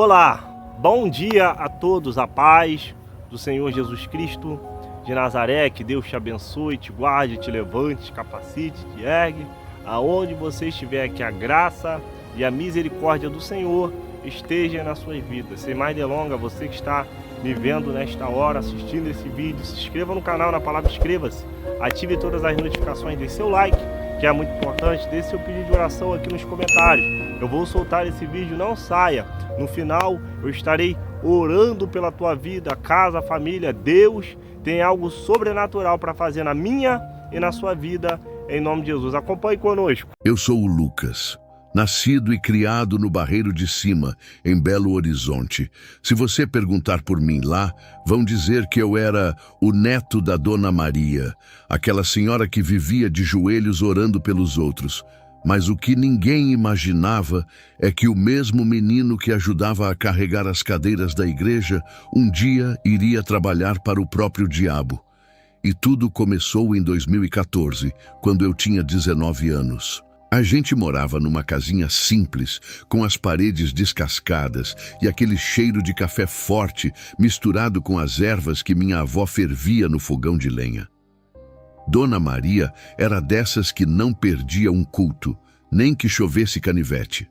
Olá, bom dia a todos, a paz do Senhor Jesus Cristo de Nazaré, que Deus te abençoe, te guarde, te levante, te capacite, te ergue, aonde você estiver, que a graça e a misericórdia do Senhor esteja nas suas vidas. Sem mais delongas, você que está me vendo nesta hora, assistindo esse vídeo, se inscreva no canal, na palavra inscreva-se, ative todas as notificações, dê seu like, que é muito importante, dê seu pedido de oração aqui nos comentários. Eu vou soltar esse vídeo, não saia. No final eu estarei orando pela tua vida, casa, família. Deus tem algo sobrenatural para fazer na minha e na sua vida, em nome de Jesus. Acompanhe conosco. Eu sou o Lucas, nascido e criado no Barreiro de Cima, em Belo Horizonte. Se você perguntar por mim lá, vão dizer que eu era o neto da Dona Maria, aquela senhora que vivia de joelhos orando pelos outros. Mas o que ninguém imaginava é que o mesmo menino que ajudava a carregar as cadeiras da igreja, um dia iria trabalhar para o próprio diabo. E tudo começou em 2014, quando eu tinha 19 anos. A gente morava numa casinha simples, com as paredes descascadas e aquele cheiro de café forte misturado com as ervas que minha avó fervia no fogão de lenha. Dona Maria era dessas que não perdia um culto, nem que chovesse canivete.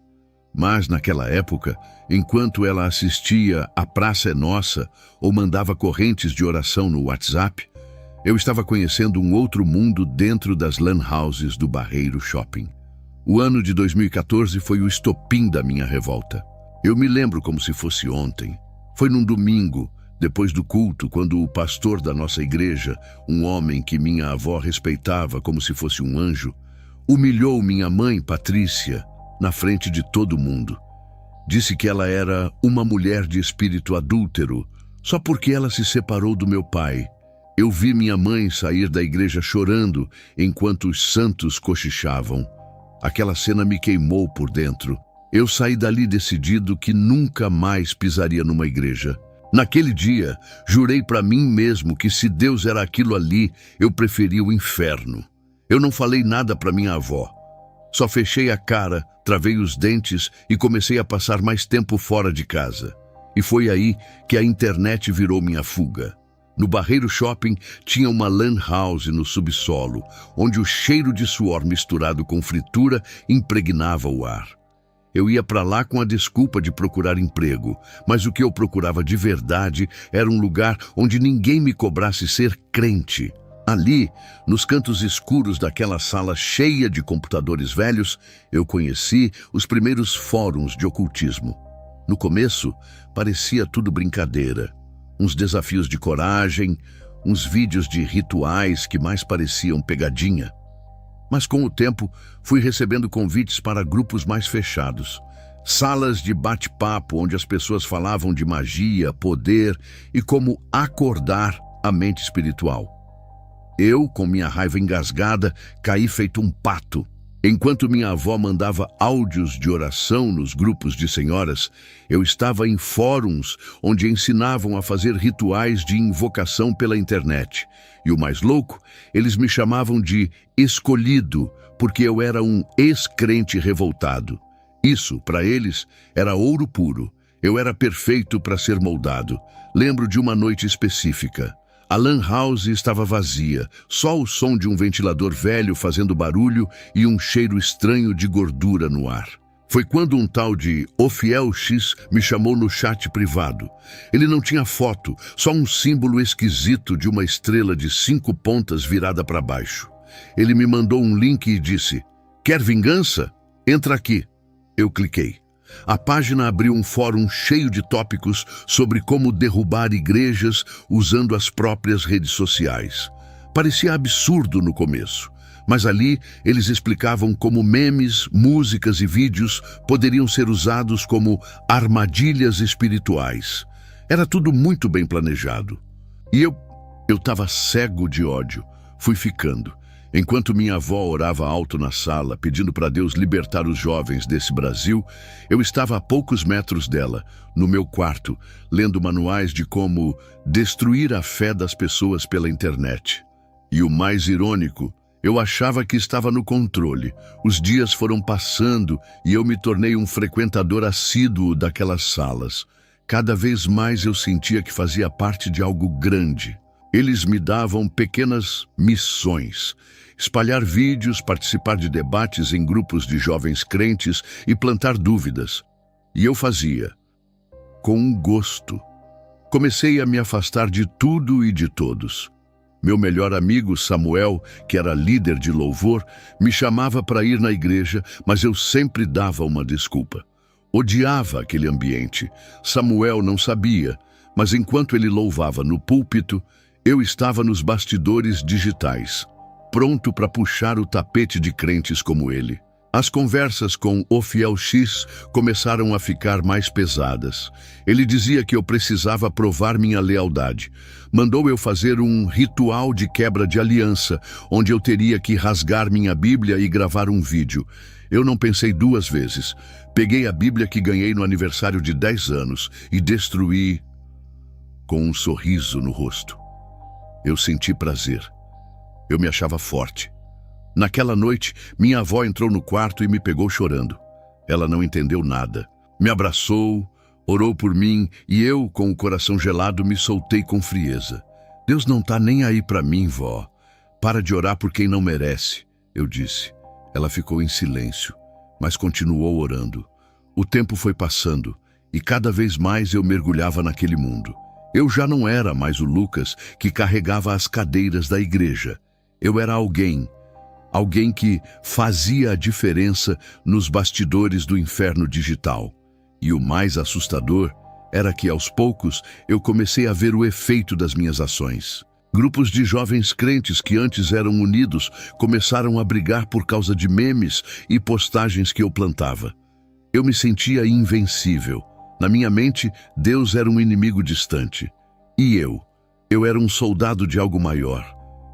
Mas naquela época, enquanto ela assistia A Praça é Nossa ou mandava correntes de oração no WhatsApp, eu estava conhecendo um outro mundo dentro das lan houses do Barreiro Shopping. O ano de 2014 foi o estopim da minha revolta. Eu me lembro como se fosse ontem. Foi num domingo, depois do culto, quando o pastor da nossa igreja, um homem que minha avó respeitava como se fosse um anjo, humilhou minha mãe, Patrícia, na frente de todo mundo. Disse que ela era uma mulher de espírito adúltero, só porque ela se separou do meu pai. Eu vi minha mãe sair da igreja chorando enquanto os santos cochichavam. Aquela cena me queimou por dentro. Eu saí dali decidido que nunca mais pisaria numa igreja. Naquele dia, jurei para mim mesmo que se Deus era aquilo ali, eu preferia o inferno. Eu não falei nada para minha avó. Só fechei a cara, travei os dentes e comecei a passar mais tempo fora de casa. E foi aí que a internet virou minha fuga. No Barreiro Shopping tinha uma lan house no subsolo, onde o cheiro de suor misturado com fritura impregnava o ar. Eu ia para lá com a desculpa de procurar emprego, mas o que eu procurava de verdade era um lugar onde ninguém me cobrasse ser crente. Ali, nos cantos escuros daquela sala cheia de computadores velhos, eu conheci os primeiros fóruns de ocultismo. No começo, parecia tudo brincadeira. Uns desafios de coragem, uns vídeos de rituais que mais pareciam pegadinha. Mas com o tempo, fui recebendo convites para grupos mais fechados. Salas de bate-papo onde as pessoas falavam de magia, poder e como acordar a mente espiritual. Eu, com minha raiva engasgada, caí feito um pato. Enquanto minha avó mandava áudios de oração nos grupos de senhoras, eu estava em fóruns onde ensinavam a fazer rituais de invocação pela internet. E o mais louco, eles me chamavam de escolhido, porque eu era um ex-crente revoltado. Isso, para eles, era ouro puro. Eu era perfeito para ser moldado. Lembro de uma noite específica. A lan house estava vazia, só o som de um ventilador velho fazendo barulho e um cheiro estranho de gordura no ar. Foi quando um tal de O Fiel X me chamou no chat privado. Ele não tinha foto, só um símbolo esquisito de uma estrela de 5 pontas virada para baixo. Ele me mandou um link e disse: "Quer vingança? Entra aqui." Eu cliquei. A página abriu um fórum cheio de tópicos sobre como derrubar igrejas usando as próprias redes sociais. Parecia absurdo no começo, mas ali eles explicavam como memes, músicas e vídeos poderiam ser usados como armadilhas espirituais. Era tudo muito bem planejado. E eu estava cego de ódio. Fui ficando. Enquanto minha avó orava alto na sala, pedindo para Deus libertar os jovens desse Brasil, eu estava a poucos metros dela, no meu quarto, lendo manuais de como destruir a fé das pessoas pela internet. E o mais irônico Eu achava que estava no controle. Os dias foram passando e eu me tornei um frequentador assíduo daquelas salas. Cada vez mais eu sentia que fazia parte de algo grande. Eles me davam pequenas missões: espalhar vídeos, participar de debates em grupos de jovens crentes e plantar dúvidas. E eu fazia, com gosto. Comecei a me afastar de tudo e de todos. Meu melhor amigo, Samuel, que era líder de louvor, me chamava para ir na igreja, mas eu sempre dava uma desculpa. Odiava aquele ambiente. Samuel não sabia, mas enquanto ele louvava no púlpito, eu estava nos bastidores digitais, pronto para puxar o tapete de crentes como ele. As conversas com o Fiel X começaram a ficar mais pesadas. Ele dizia que eu precisava provar minha lealdade. Mandou eu fazer um ritual de quebra de aliança, onde eu teria que rasgar minha Bíblia e gravar um vídeo. Eu não pensei duas vezes. Peguei a Bíblia que ganhei no aniversário de 10 anos e destruí com um sorriso no rosto. Eu senti prazer. Eu me achava forte. Naquela noite, minha avó entrou no quarto e me pegou chorando. Ela não entendeu nada. Me abraçou, orou por mim e eu, com o coração gelado, me soltei com frieza. Deus não tá nem aí para mim, vó. Para de orar por quem não merece, eu disse. Ela ficou em silêncio, mas continuou orando. O tempo foi passando e cada vez mais eu mergulhava naquele mundo. Eu já não era mais o Lucas que carregava as cadeiras da igreja. Eu era alguém que fazia a diferença nos bastidores do inferno digital. E o mais assustador era que, aos poucos, eu comecei a ver o efeito das minhas ações. Grupos de jovens crentes que antes eram unidos começaram a brigar por causa de memes e postagens que eu plantava. Eu me sentia invencível. Na minha mente, Deus era um inimigo distante. E eu era um soldado de algo maior.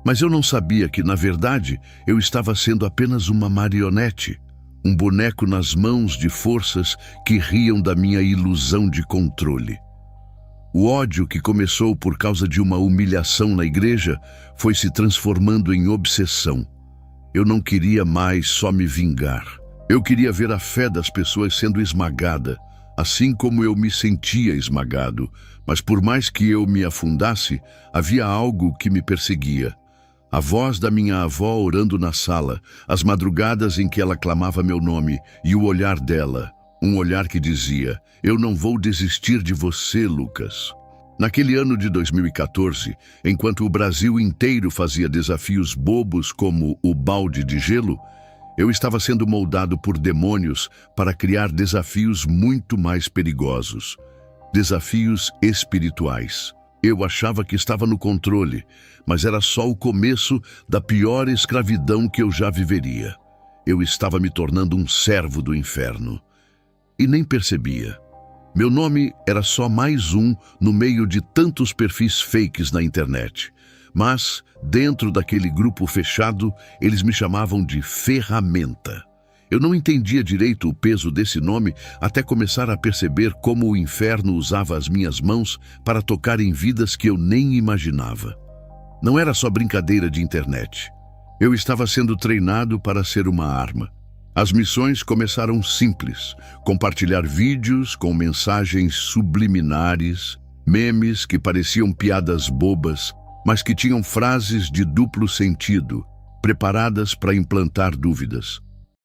Mas eu não sabia que, na verdade, eu estava sendo apenas uma marionete, um boneco nas mãos de forças que riam da minha ilusão de controle. O ódio que começou por causa de uma humilhação na igreja foi se transformando em obsessão. Eu não queria mais só me vingar. Eu queria ver a fé das pessoas sendo esmagada, assim como eu me sentia esmagado. Mas por mais que eu me afundasse, havia algo que me perseguia. A voz da minha avó orando na sala, as madrugadas em que ela clamava meu nome e o olhar dela, um olhar que dizia: eu não vou desistir de você, Lucas. Naquele ano de 2014, enquanto o Brasil inteiro fazia desafios bobos como o balde de gelo, eu estava sendo moldado por demônios para criar desafios muito mais perigosos. Desafios espirituais. Eu achava que estava no controle, mas era só o começo da pior escravidão que eu já viveria. Eu estava me tornando um servo do inferno. E nem percebia. Meu nome era só mais um no meio de tantos perfis fakes na internet. Mas, dentro daquele grupo fechado, eles me chamavam de ferramenta. Eu não entendia direito o peso desse nome até começar a perceber como o inferno usava as minhas mãos para tocar em vidas que eu nem imaginava. Não era só brincadeira de internet. Eu estava sendo treinado para ser uma arma. As missões começaram simples: compartilhar vídeos com mensagens subliminares, memes que pareciam piadas bobas, mas que tinham frases de duplo sentido, preparadas para implantar dúvidas.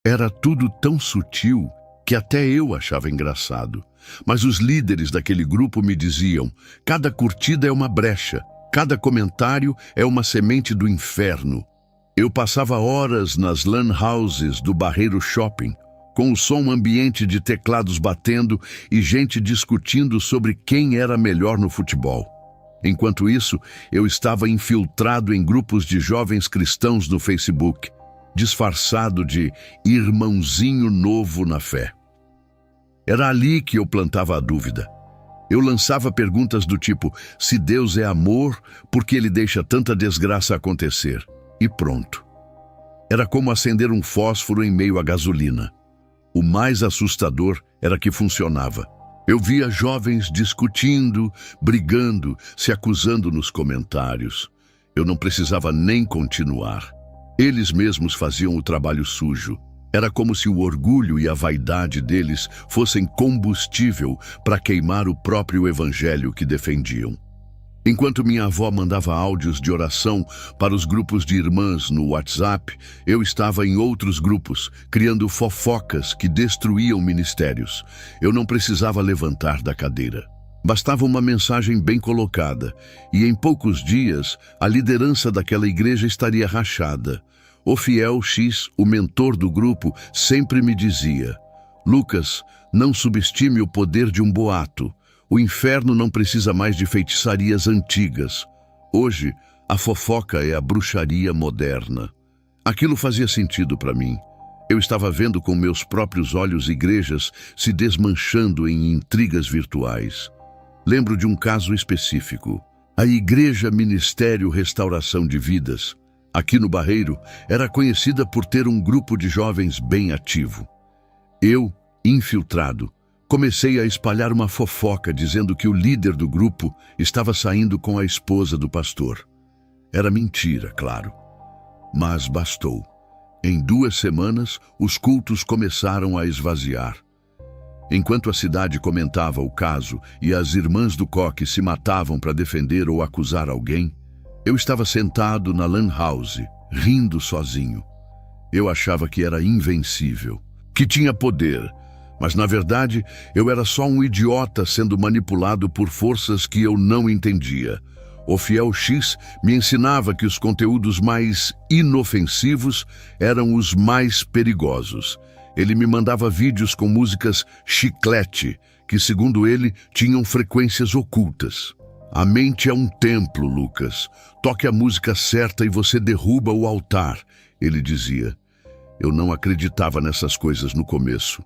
Era tudo tão sutil que até eu achava engraçado. Mas os líderes daquele grupo me diziam: cada curtida é uma brecha, cada comentário é uma semente do inferno. Eu passava horas nas LAN houses do Barreiro Shopping, com o som ambiente de teclados batendo e gente discutindo sobre quem era melhor no futebol. Enquanto isso, eu estava infiltrado em grupos de jovens cristãos no Facebook, disfarçado de irmãozinho novo na fé. Era ali que eu plantava a dúvida. Eu lançava perguntas do tipo: se Deus é amor, por que ele deixa tanta desgraça acontecer? E pronto. Era como acender um fósforo em meio à gasolina. O mais assustador era que funcionava. Eu via jovens discutindo, brigando, se acusando nos comentários. Eu não precisava nem continuar. Eles mesmos faziam o trabalho sujo. Era como se o orgulho e a vaidade deles fossem combustível para queimar o próprio evangelho que defendiam. Enquanto minha avó mandava áudios de oração para os grupos de irmãs no WhatsApp, eu estava em outros grupos, criando fofocas que destruíam ministérios. Eu não precisava levantar da cadeira. Bastava uma mensagem bem colocada, e em poucos dias a liderança daquela igreja estaria rachada. O fiel X, o mentor do grupo, sempre me dizia: Lucas, não subestime o poder de um boato. O inferno não precisa mais de feitiçarias antigas. Hoje, a fofoca é a bruxaria moderna. Aquilo fazia sentido para mim. Eu estava vendo com meus próprios olhos igrejas se desmanchando em intrigas virtuais. Lembro de um caso específico. A Igreja Ministério Restauração de Vidas, aqui no Barreiro, era conhecida por ter um grupo de jovens bem ativo. Eu, infiltrado, comecei a espalhar uma fofoca dizendo que o líder do grupo estava saindo com a esposa do pastor. Era mentira, claro. Mas bastou. Em 2 semanas, os cultos começaram a esvaziar. Enquanto a cidade comentava o caso e as irmãs do coque se matavam para defender ou acusar alguém, eu estava sentado na lan house, rindo sozinho. Eu achava que era invencível, que tinha poder, mas na verdade eu era só um idiota sendo manipulado por forças que eu não entendia. O fiel X me ensinava que os conteúdos mais inofensivos eram os mais perigosos. Ele me mandava vídeos com músicas chiclete, que segundo ele tinham frequências ocultas. A mente é um templo, Lucas. Toque a música certa e você derruba o altar, ele dizia. Eu não acreditava nessas coisas no começo,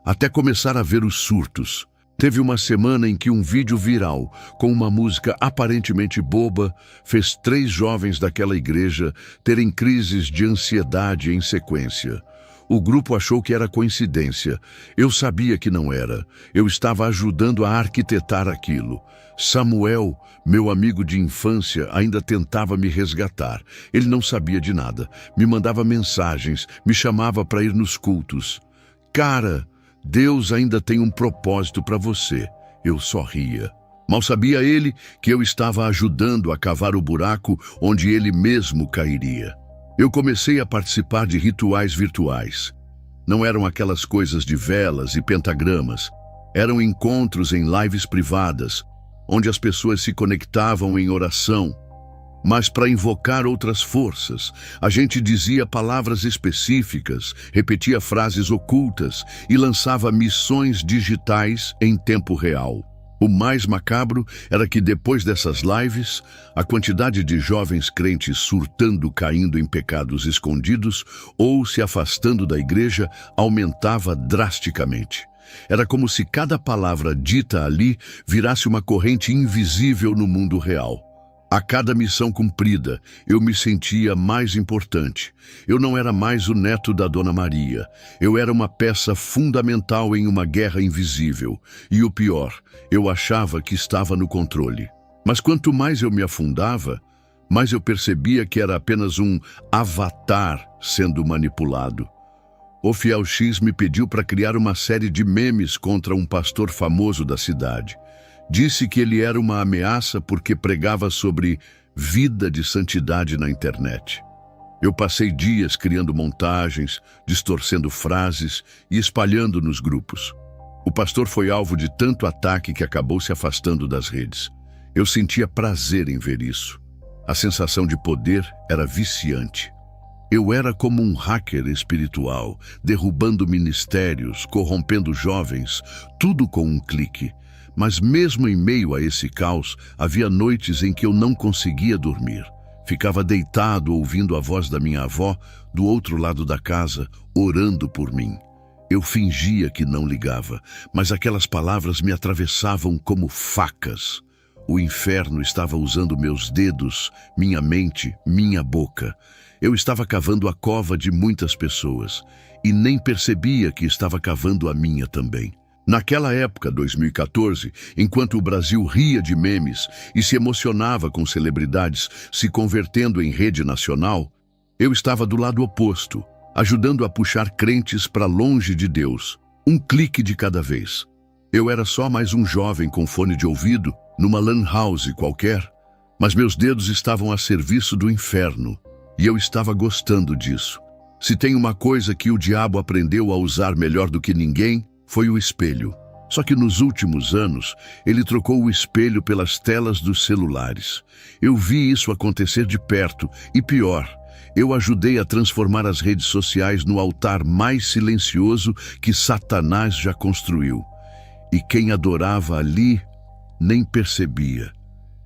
até começar a ver os surtos. Teve uma semana em que um vídeo viral, com uma música aparentemente boba, fez 3 jovens daquela igreja terem crises de ansiedade em sequência. O grupo achou que era coincidência. Eu sabia que não era. Eu estava ajudando a arquitetar aquilo. Samuel, meu amigo de infância, ainda tentava me resgatar. Ele não sabia de nada. Me mandava mensagens, me chamava para ir nos cultos. Cara, Deus ainda tem um propósito para você. Eu só ria. Mal sabia ele que eu estava ajudando a cavar o buraco onde ele mesmo cairia. Eu comecei a participar de rituais virtuais. Não eram aquelas coisas de velas e pentagramas. Eram encontros em lives privadas, onde as pessoas se conectavam em oração. Mas para invocar outras forças, a gente dizia palavras específicas, repetia frases ocultas e lançava missões digitais em tempo real. O mais macabro era que depois dessas lives, a quantidade de jovens crentes surtando, caindo em pecados escondidos ou se afastando da igreja aumentava drasticamente. Era como se cada palavra dita ali virasse uma corrente invisível no mundo real. A cada missão cumprida, eu me sentia mais importante. Eu não era mais o neto da Dona Maria. Eu era uma peça fundamental em uma guerra invisível. E o pior, eu achava que estava no controle. Mas quanto mais eu me afundava, mais eu percebia que era apenas um avatar sendo manipulado. O fiel X me pediu para criar uma série de memes contra um pastor famoso da cidade. Disse que ele era uma ameaça porque pregava sobre vida de santidade na internet. Eu passei dias criando montagens, distorcendo frases e espalhando nos grupos. O pastor foi alvo de tanto ataque que acabou se afastando das redes. Eu sentia prazer em ver isso. A sensação de poder era viciante. Eu era como um hacker espiritual, derrubando ministérios, corrompendo jovens, tudo com um clique. Mas mesmo em meio a esse caos, havia noites em que eu não conseguia dormir. Ficava deitado ouvindo a voz da minha avó do outro lado da casa, orando por mim. Eu fingia que não ligava, mas aquelas palavras me atravessavam como facas. O inferno estava usando meus dedos, minha mente, minha boca. Eu estava cavando a cova de muitas pessoas e nem percebia que estava cavando a minha também. Naquela época, 2014, enquanto o Brasil ria de memes e se emocionava com celebridades se convertendo em rede nacional, Eu estava do lado oposto, ajudando a puxar crentes para longe de Deus, um clique de cada vez. Eu era só mais um jovem com fone de ouvido, numa lan house qualquer, mas meus dedos estavam a serviço do inferno, e eu estava gostando disso. Se tem uma coisa que o diabo aprendeu a usar melhor do que ninguém, foi o espelho. Só que nos últimos anos, ele trocou o espelho pelas telas dos celulares. Eu vi isso acontecer de perto, e pior, eu ajudei a transformar as redes sociais no altar mais silencioso que Satanás já construiu. E quem adorava ali nem percebia.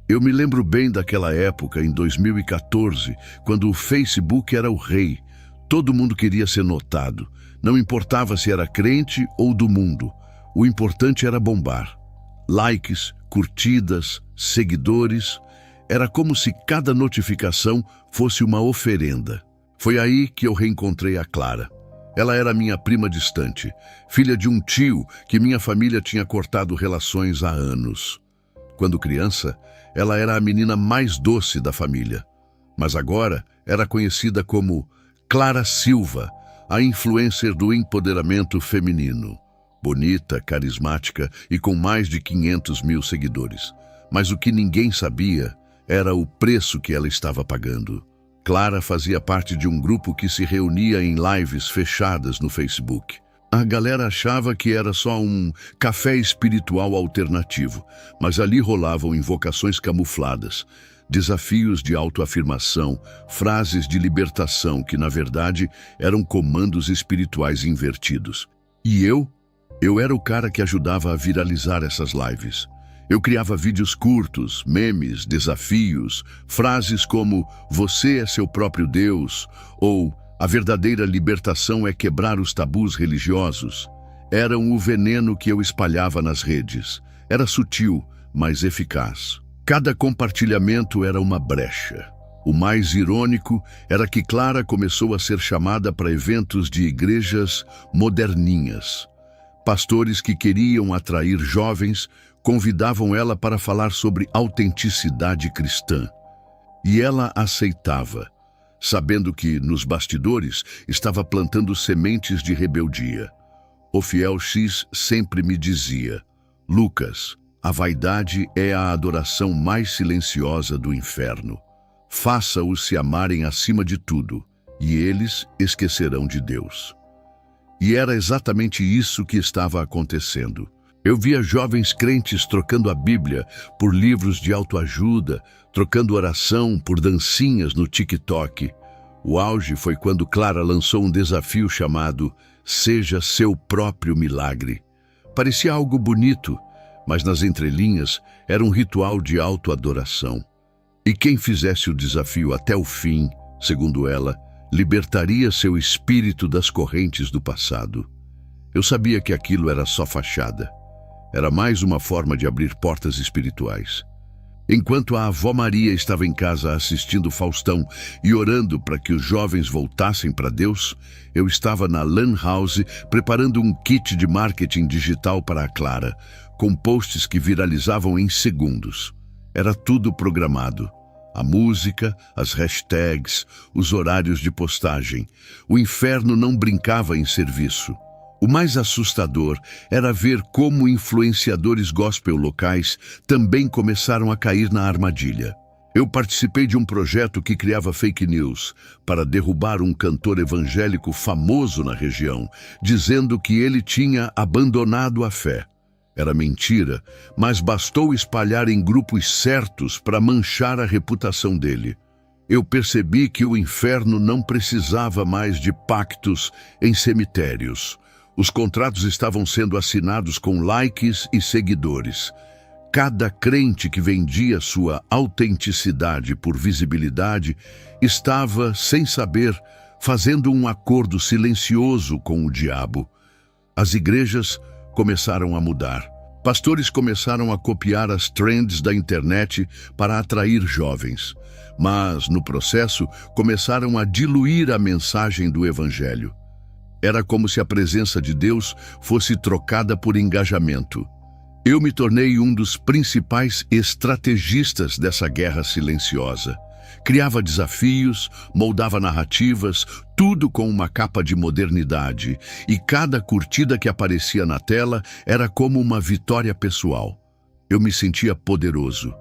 Eu me lembro bem daquela época, em 2014, quando o Facebook era o rei. Todo mundo queria ser notado. Não importava se era crente ou do mundo. O importante era bombar. Likes, curtidas, seguidores. Era como se cada notificação fosse uma oferenda. Foi aí que eu reencontrei a Clara. Ela era minha prima distante, filha de um tio que minha família tinha cortado relações há anos. Quando criança, ela era a menina mais doce da família. Mas agora era conhecida como Clara Silva, a influencer do empoderamento feminino. Bonita, carismática e com mais de 500 mil seguidores. Mas o que ninguém sabia era o preço que ela estava pagando. Clara fazia parte de um grupo que se reunia em lives fechadas no Facebook. A galera achava que era só um café espiritual alternativo, mas ali rolavam invocações camufladas, desafios de autoafirmação, frases de libertação que, na verdade, eram comandos espirituais invertidos. E eu era o cara que ajudava a viralizar essas lives. Eu criava vídeos curtos, memes, desafios, frases como "Você é seu próprio Deus" ou "A verdadeira libertação é quebrar os tabus religiosos". Eram o veneno que eu espalhava nas redes. Era sutil, mas eficaz. Cada compartilhamento era uma brecha. O mais irônico era que Clara começou a ser chamada para eventos de igrejas moderninhas. Pastores que queriam atrair jovens convidavam ela para falar sobre autenticidade cristã. E ela aceitava, sabendo que, nos bastidores, estava plantando sementes de rebeldia. O fiel X sempre me dizia: "Lucas, a vaidade é a adoração mais silenciosa do inferno. Faça-os se amarem acima de tudo, e eles esquecerão de Deus." E era exatamente isso que estava acontecendo. Eu via jovens crentes trocando a Bíblia por livros de autoajuda, trocando oração por dancinhas no TikTok. O auge foi quando Clara lançou um desafio chamado "Seja seu próprio milagre". Parecia algo bonito, mas nas entrelinhas era um ritual de autoadoração. E quem fizesse o desafio até o fim, segundo ela, libertaria seu espírito das correntes do passado. Eu sabia que aquilo era só fachada. Era mais uma forma de abrir portas espirituais. Enquanto a avó Maria estava em casa assistindo Faustão e orando para que os jovens voltassem para Deus, eu estava na Lan House preparando um kit de marketing digital para a Clara, com posts que viralizavam em segundos. Era tudo programado. A música, as hashtags, os horários de postagem. O inferno não brincava em serviço. O mais assustador era ver como influenciadores gospel locais também começaram a cair na armadilha. Eu participei de um projeto que criava fake news para derrubar um cantor evangélico famoso na região, dizendo que ele tinha abandonado a fé. Era mentira, mas bastou espalhar em grupos certos para manchar a reputação dele. Eu percebi que o inferno não precisava mais de pactos em cemitérios. Os contratos estavam sendo assinados com likes e seguidores. Cada crente que vendia sua autenticidade por visibilidade estava, sem saber, fazendo um acordo silencioso com o diabo. As igrejas começaram a mudar. Pastores começaram a copiar as trends da internet para atrair jovens. Mas, no processo, começaram a diluir a mensagem do evangelho. Era como se a presença de Deus fosse trocada por engajamento. Eu me tornei um dos principais estrategistas dessa guerra silenciosa. Criava desafios, moldava narrativas, tudo com uma capa de modernidade, e cada curtida que aparecia na tela era como uma vitória pessoal. Eu me sentia poderoso,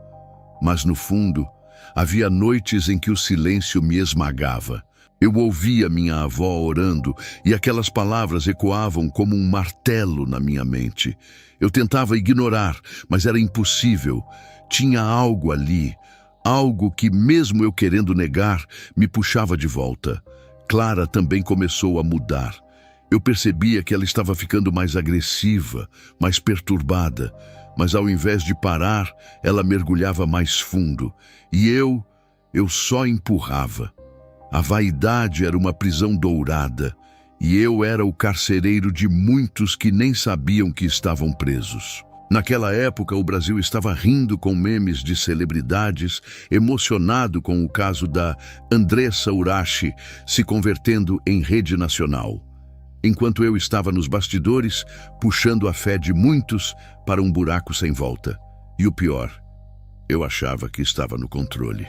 mas no fundo, havia noites em que o silêncio me esmagava. Eu ouvia minha avó orando e aquelas palavras ecoavam como um martelo na minha mente. Eu tentava ignorar, mas era impossível. Tinha algo ali, algo que, mesmo eu querendo negar, me puxava de volta. Clara também começou a mudar. Eu percebia que ela estava ficando mais agressiva, mais perturbada, mas ao invés de parar, ela mergulhava mais fundo. E eu só empurrava. A vaidade era uma prisão dourada, e eu era o carcereiro de muitos que nem sabiam que estavam presos. Naquela época, o Brasil estava rindo com memes de celebridades, emocionado com o caso da Andressa Urach se convertendo em rede nacional, enquanto eu estava nos bastidores, puxando a fé de muitos para um buraco sem volta. E o pior, eu achava que estava no controle.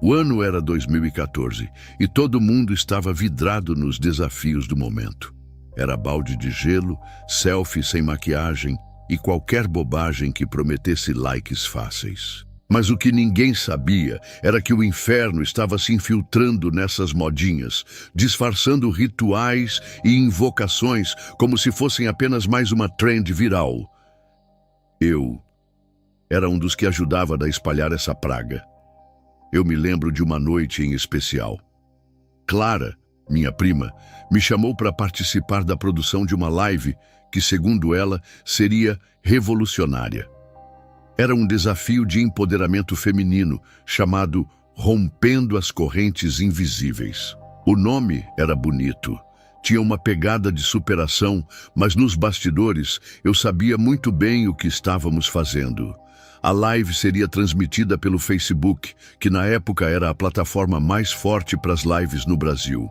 O ano era 2014 e todo mundo estava vidrado nos desafios do momento. Era balde de gelo, selfie sem maquiagem e qualquer bobagem que prometesse likes fáceis. Mas o que ninguém sabia era que o inferno estava se infiltrando nessas modinhas, disfarçando rituais e invocações como se fossem apenas mais uma trend viral. Eu era um dos que ajudava a espalhar essa praga. Eu me lembro de uma noite em especial. Clara, minha prima, me chamou para participar da produção de uma live que, segundo ela, seria revolucionária. Era um desafio de empoderamento feminino chamado Rompendo as Correntes Invisíveis. O nome era bonito, tinha uma pegada de superação, mas nos bastidores eu sabia muito bem o que estávamos fazendo. A live seria transmitida pelo Facebook, que na época era a plataforma mais forte para as lives no Brasil.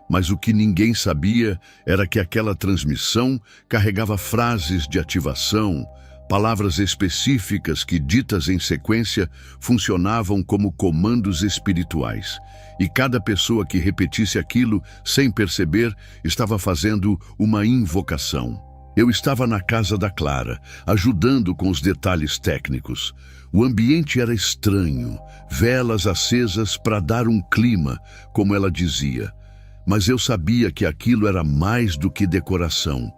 Mas o que ninguém sabia era que aquela transmissão carregava frases de ativação, palavras específicas que, ditas em sequência, funcionavam como comandos espirituais. E cada pessoa que repetisse aquilo, sem perceber, estava fazendo uma invocação. Eu estava na casa da Clara, ajudando com os detalhes técnicos. O ambiente era estranho, velas acesas para dar um clima, como ela dizia. Mas eu sabia que aquilo era mais do que decoração.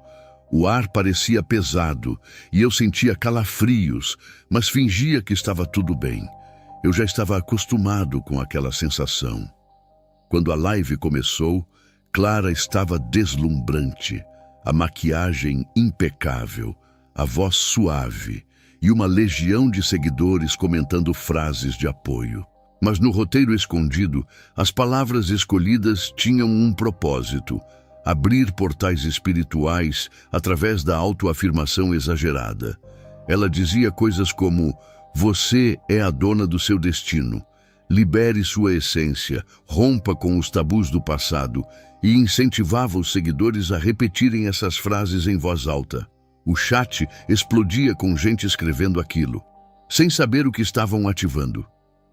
O ar parecia pesado e eu sentia calafrios, mas fingia que estava tudo bem. Eu já estava acostumado com aquela sensação. Quando a live começou, Clara estava deslumbrante. A maquiagem impecável, a voz suave e uma legião de seguidores comentando frases de apoio. Mas no roteiro escondido, as palavras escolhidas tinham um propósito: abrir portais espirituais através da autoafirmação exagerada. Ela dizia coisas como: você é a dona do seu destino, libere sua essência, rompa com os tabus do passado, e incentivava os seguidores a repetirem essas frases em voz alta. O chat explodia com gente escrevendo aquilo, sem saber o que estavam ativando.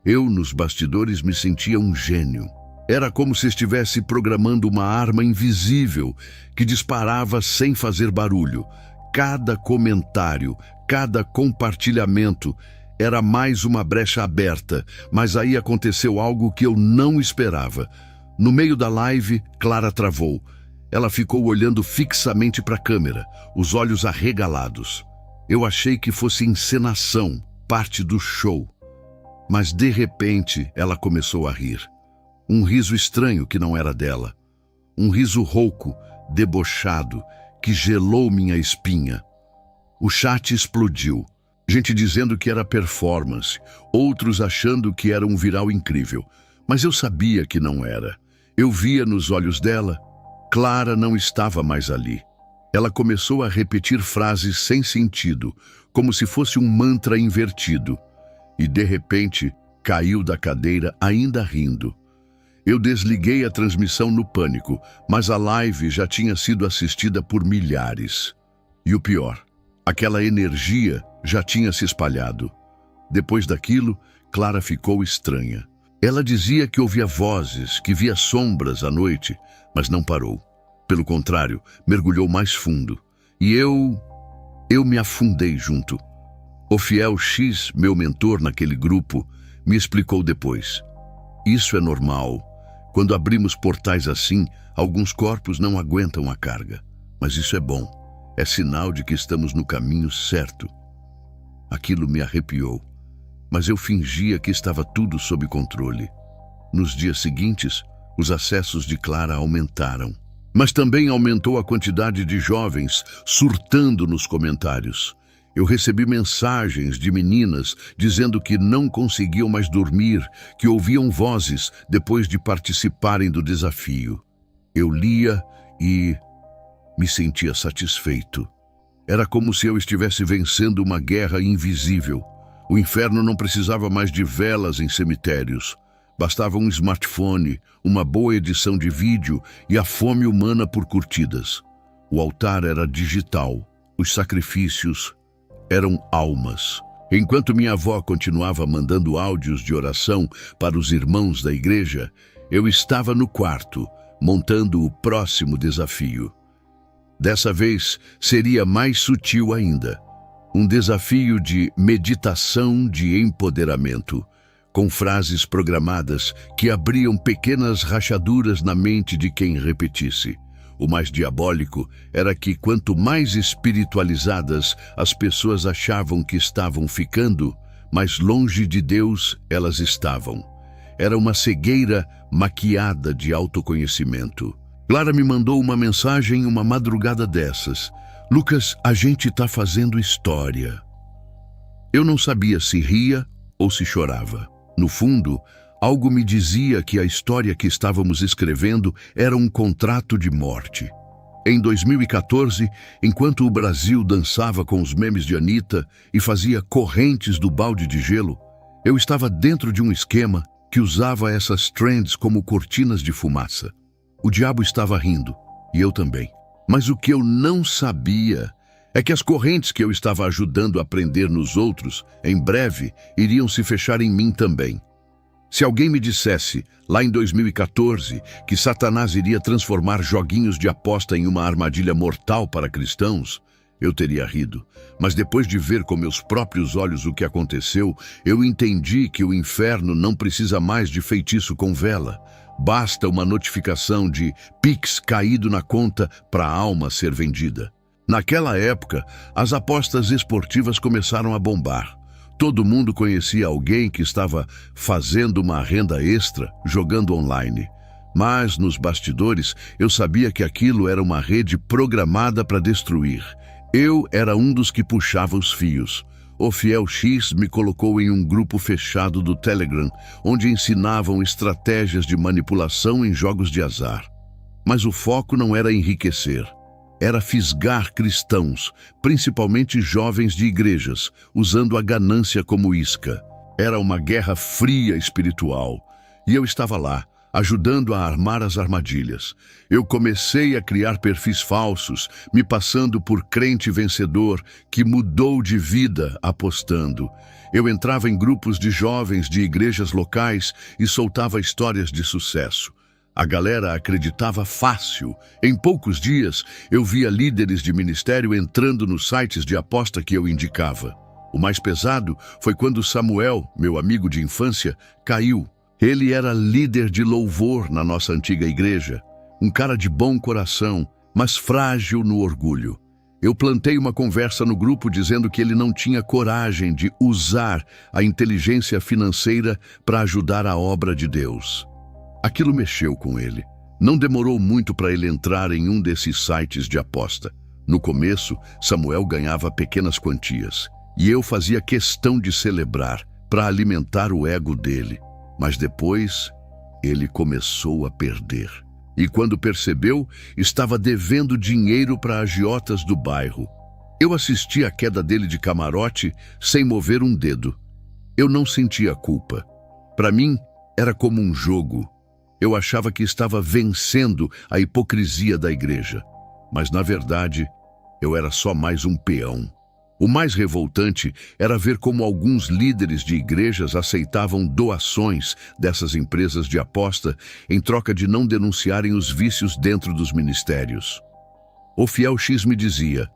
Eu, nos bastidores, me sentia um gênio. Era como se estivesse programando uma arma invisível que disparava sem fazer barulho. Cada comentário, cada compartilhamento era mais uma brecha aberta, mas aí aconteceu algo que eu não esperava. No meio da live, Clara travou. Ela ficou olhando fixamente para a câmera, os olhos arregalados. Eu achei que fosse encenação, parte do show. Mas de repente ela começou a rir. Um riso estranho que não era dela. Um riso rouco, debochado, que gelou minha espinha. O chat explodiu. Gente dizendo que era performance, outros achando que era um viral incrível. Mas eu sabia que não era. Eu via nos olhos dela. Clara não estava mais ali. Ela começou a repetir frases sem sentido, como se fosse um mantra invertido. E, de repente, caiu da cadeira ainda rindo. Eu desliguei a transmissão no pânico, mas a live já tinha sido assistida por milhares. E o pior, aquela energia já tinha se espalhado. Depois daquilo, Clara ficou estranha. Ela dizia que ouvia vozes, que via sombras à noite, mas não parou. Pelo contrário, mergulhou mais fundo. E eu me afundei junto. Ofiel X, meu mentor naquele grupo, me explicou depois. Isso é normal. Quando abrimos portais assim, alguns corpos não aguentam a carga. Mas isso é bom. É sinal de que estamos no caminho certo. Aquilo me arrepiou. Mas eu fingia que estava tudo sob controle. Nos dias seguintes, os acessos de Clara aumentaram. Mas também aumentou a quantidade de jovens surtando nos comentários. Eu recebi mensagens de meninas dizendo que não conseguiam mais dormir, que ouviam vozes depois de participarem do desafio. Eu lia e me sentia satisfeito. Era como se eu estivesse vencendo uma guerra invisível. O inferno não precisava mais de velas em cemitérios. Bastava um smartphone, uma boa edição de vídeo e a fome humana por curtidas. O altar era digital. Os sacrifícios eram almas. Enquanto minha avó continuava mandando áudios de oração para os irmãos da igreja, eu estava no quarto, montando o próximo desafio. Dessa vez, seria mais sutil ainda. Um desafio de meditação de empoderamento, com frases programadas que abriam pequenas rachaduras na mente de quem repetisse. O mais diabólico era que quanto mais espiritualizadas as pessoas achavam que estavam ficando, mais longe de Deus elas estavam. Era uma cegueira maquiada de autoconhecimento. Clara me mandou uma mensagem uma madrugada dessas. Lucas, a gente está fazendo história. Eu não sabia se ria ou se chorava. No fundo, algo me dizia que a história que estávamos escrevendo era um contrato de morte. Em 2014, enquanto o Brasil dançava com os memes de Anitta e fazia correntes do balde de gelo, eu estava dentro de um esquema que usava essas trends como cortinas de fumaça. O diabo estava rindo, e eu também. Mas o que eu não sabia é que as correntes que eu estava ajudando a prender nos outros, em breve, iriam se fechar em mim também. Se alguém me dissesse, lá em 2014, que Satanás iria transformar joguinhos de aposta em uma armadilha mortal para cristãos, eu teria rido. Mas depois de ver com meus próprios olhos o que aconteceu, eu entendi que o inferno não precisa mais de feitiço com vela. Basta uma notificação de Pix caído na conta para a alma ser vendida. Naquela época, as apostas esportivas começaram a bombar. Todo mundo conhecia alguém que estava fazendo uma renda extra jogando online. Mas, nos bastidores, eu sabia que aquilo era uma rede programada para destruir. Eu era um dos que puxava os fios. Ofiel X me colocou em um grupo fechado do Telegram, onde ensinavam estratégias de manipulação em jogos de azar. Mas o foco não era enriquecer. Era fisgar cristãos, principalmente jovens de igrejas, usando a ganância como isca. Era uma guerra fria espiritual. E eu estava lá, ajudando a armar as armadilhas. Eu comecei a criar perfis falsos, me passando por crente vencedor que mudou de vida apostando. Eu entrava em grupos de jovens de igrejas locais e soltava histórias de sucesso. A galera acreditava fácil. Em poucos dias, eu via líderes de ministério entrando nos sites de aposta que eu indicava. O mais pesado foi quando Samuel, meu amigo de infância, caiu. Ele era líder de louvor na nossa antiga igreja. Um cara de bom coração, mas frágil no orgulho. Eu plantei uma conversa no grupo dizendo que ele não tinha coragem de usar a inteligência financeira para ajudar a obra de Deus. Aquilo mexeu com ele. Não demorou muito para ele entrar em um desses sites de aposta. No começo, Samuel ganhava pequenas quantias, e eu fazia questão de celebrar para alimentar o ego dele. Mas depois, ele começou a perder. E quando percebeu, estava devendo dinheiro para agiotas do bairro. Eu assisti a queda dele de camarote sem mover um dedo. Eu não sentia culpa. Para mim, era como um jogo. Eu achava que estava vencendo a hipocrisia da igreja. Mas, na verdade, eu era só mais um peão. O mais revoltante era ver como alguns líderes de igrejas aceitavam doações dessas empresas de aposta em troca de não denunciarem os vícios dentro dos ministérios. O fiel X me dizia: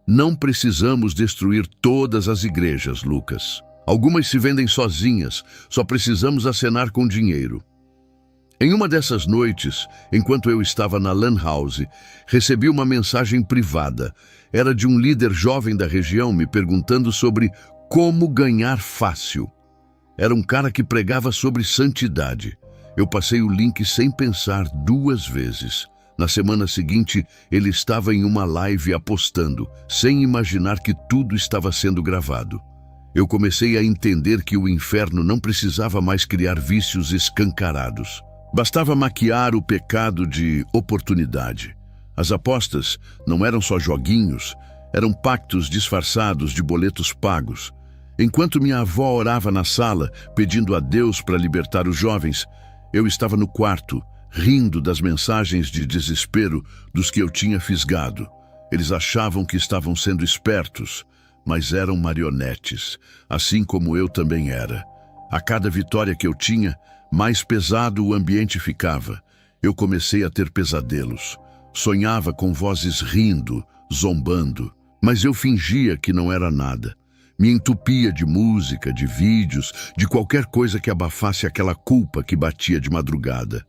não precisamos destruir todas as igrejas, Lucas. Algumas se vendem sozinhas, só precisamos acenar com dinheiro. Em uma dessas noites, enquanto eu estava na Lan House, recebi uma mensagem privada. Era de um líder jovem da região me perguntando sobre como ganhar fácil. Era um cara que pregava sobre santidade. Eu passei o link sem pensar 2 vezes. Na semana seguinte, ele estava em uma live apostando, sem imaginar que tudo estava sendo gravado. Eu comecei a entender que o inferno não precisava mais criar vícios escancarados. Bastava maquiar o pecado de oportunidade. As apostas não eram só joguinhos, eram pactos disfarçados de boletos pagos. Enquanto minha avó orava na sala, pedindo a Deus para libertar os jovens, eu estava no quarto, rindo das mensagens de desespero dos que eu tinha fisgado. Eles achavam que estavam sendo espertos, mas eram marionetes, assim como eu também era. A cada vitória que eu tinha, mais pesado o ambiente ficava. Eu comecei a ter pesadelos. Sonhava com vozes rindo, zombando, mas eu fingia que não era nada. Me entupia de música, de vídeos, de qualquer coisa que abafasse aquela culpa que batia de madrugada.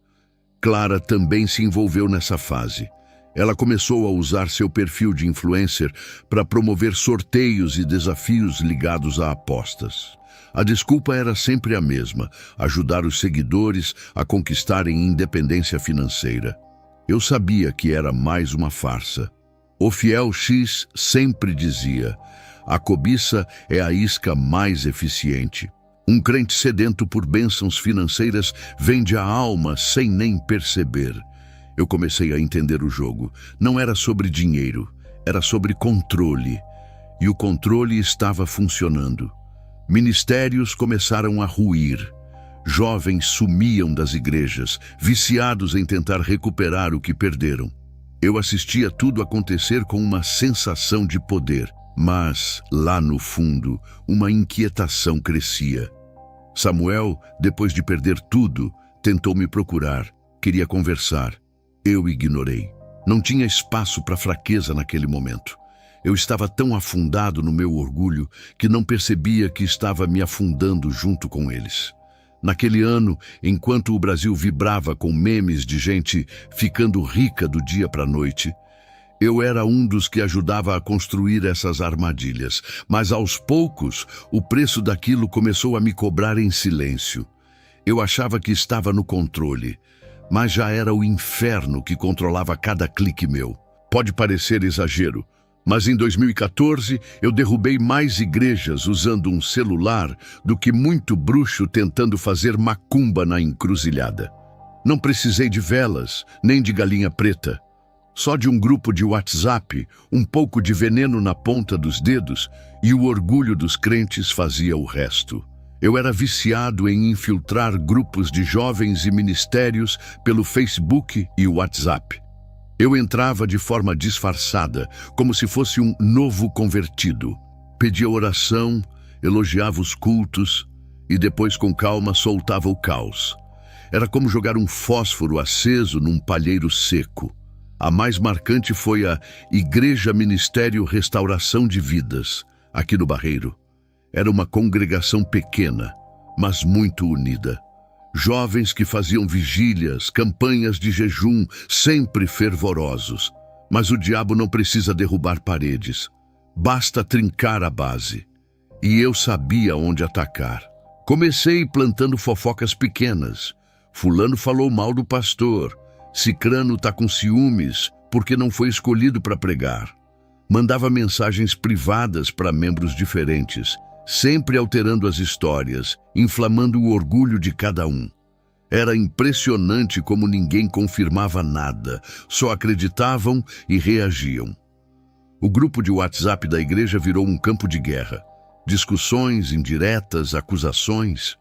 Clara também se envolveu nessa fase. Ela começou a usar seu perfil de influencer para promover sorteios e desafios ligados a apostas. A desculpa era sempre a mesma: ajudar os seguidores a conquistarem independência financeira. Eu sabia que era mais uma farsa. O fiel X sempre dizia: a cobiça é a isca mais eficiente. Um crente sedento por bênçãos financeiras vende a alma sem nem perceber. Eu comecei a entender o jogo. Não era sobre dinheiro, era sobre controle. E o controle estava funcionando. Ministérios começaram a ruir. Jovens sumiam das igrejas, viciados em tentar recuperar o que perderam. Eu assistia tudo acontecer com uma sensação de poder, mas, lá no fundo, uma inquietação crescia. Samuel, depois de perder tudo, tentou me procurar, queria conversar. Eu ignorei. Não tinha espaço para fraqueza naquele momento. Eu estava tão afundado no meu orgulho que não percebia que estava me afundando junto com eles. Naquele ano, enquanto o Brasil vibrava com memes de gente ficando rica do dia para a noite, eu era um dos que ajudava a construir essas armadilhas, mas aos poucos o preço daquilo começou a me cobrar em silêncio. Eu achava que estava no controle, mas já era o inferno que controlava cada clique meu. Pode parecer exagero, mas em 2014 eu derrubei mais igrejas usando um celular do que muito bruxo tentando fazer macumba na encruzilhada. Não precisei de velas, nem de galinha preta. Só de um grupo de WhatsApp, um pouco de veneno na ponta dos dedos e o orgulho dos crentes fazia o resto. Eu era viciado em infiltrar grupos de jovens e ministérios pelo Facebook e WhatsApp. Eu entrava de forma disfarçada, como se fosse um novo convertido. Pedia oração, elogiava os cultos e depois, com calma, soltava o caos. Era como jogar um fósforo aceso num palheiro seco. A mais marcante foi a Igreja Ministério Restauração de Vidas, aqui no Barreiro. Era uma congregação pequena, mas muito unida. Jovens que faziam vigílias, campanhas de jejum, sempre fervorosos. Mas o diabo não precisa derrubar paredes. Basta trincar a base. E eu sabia onde atacar. Comecei plantando fofocas pequenas. Fulano falou mal do pastor. Cicrano tá com ciúmes porque não foi escolhido para pregar. Mandava mensagens privadas para membros diferentes, sempre alterando as histórias, inflamando o orgulho de cada um. Era impressionante como ninguém confirmava nada, só acreditavam e reagiam. O grupo de WhatsApp da igreja virou um campo de guerra. Discussões, indiretas, acusações.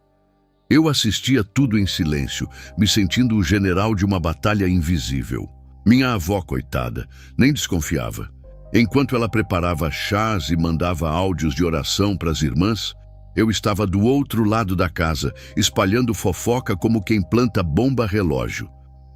Eu assistia tudo em silêncio, me sentindo o general de uma batalha invisível. Minha avó, coitada, nem desconfiava. Enquanto ela preparava chás e mandava áudios de oração para as irmãs, eu estava do outro lado da casa, espalhando fofoca como quem planta bomba relógio.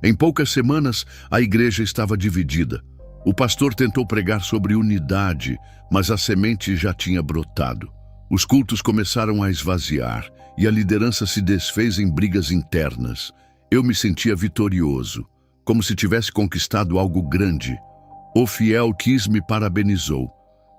Em poucas semanas, a igreja estava dividida. O pastor tentou pregar sobre unidade, mas a semente já tinha brotado. Os cultos começaram a esvaziar e a liderança se desfez em brigas internas. Eu me sentia vitorioso, como se tivesse conquistado algo grande. O fiel Keys me parabenizou.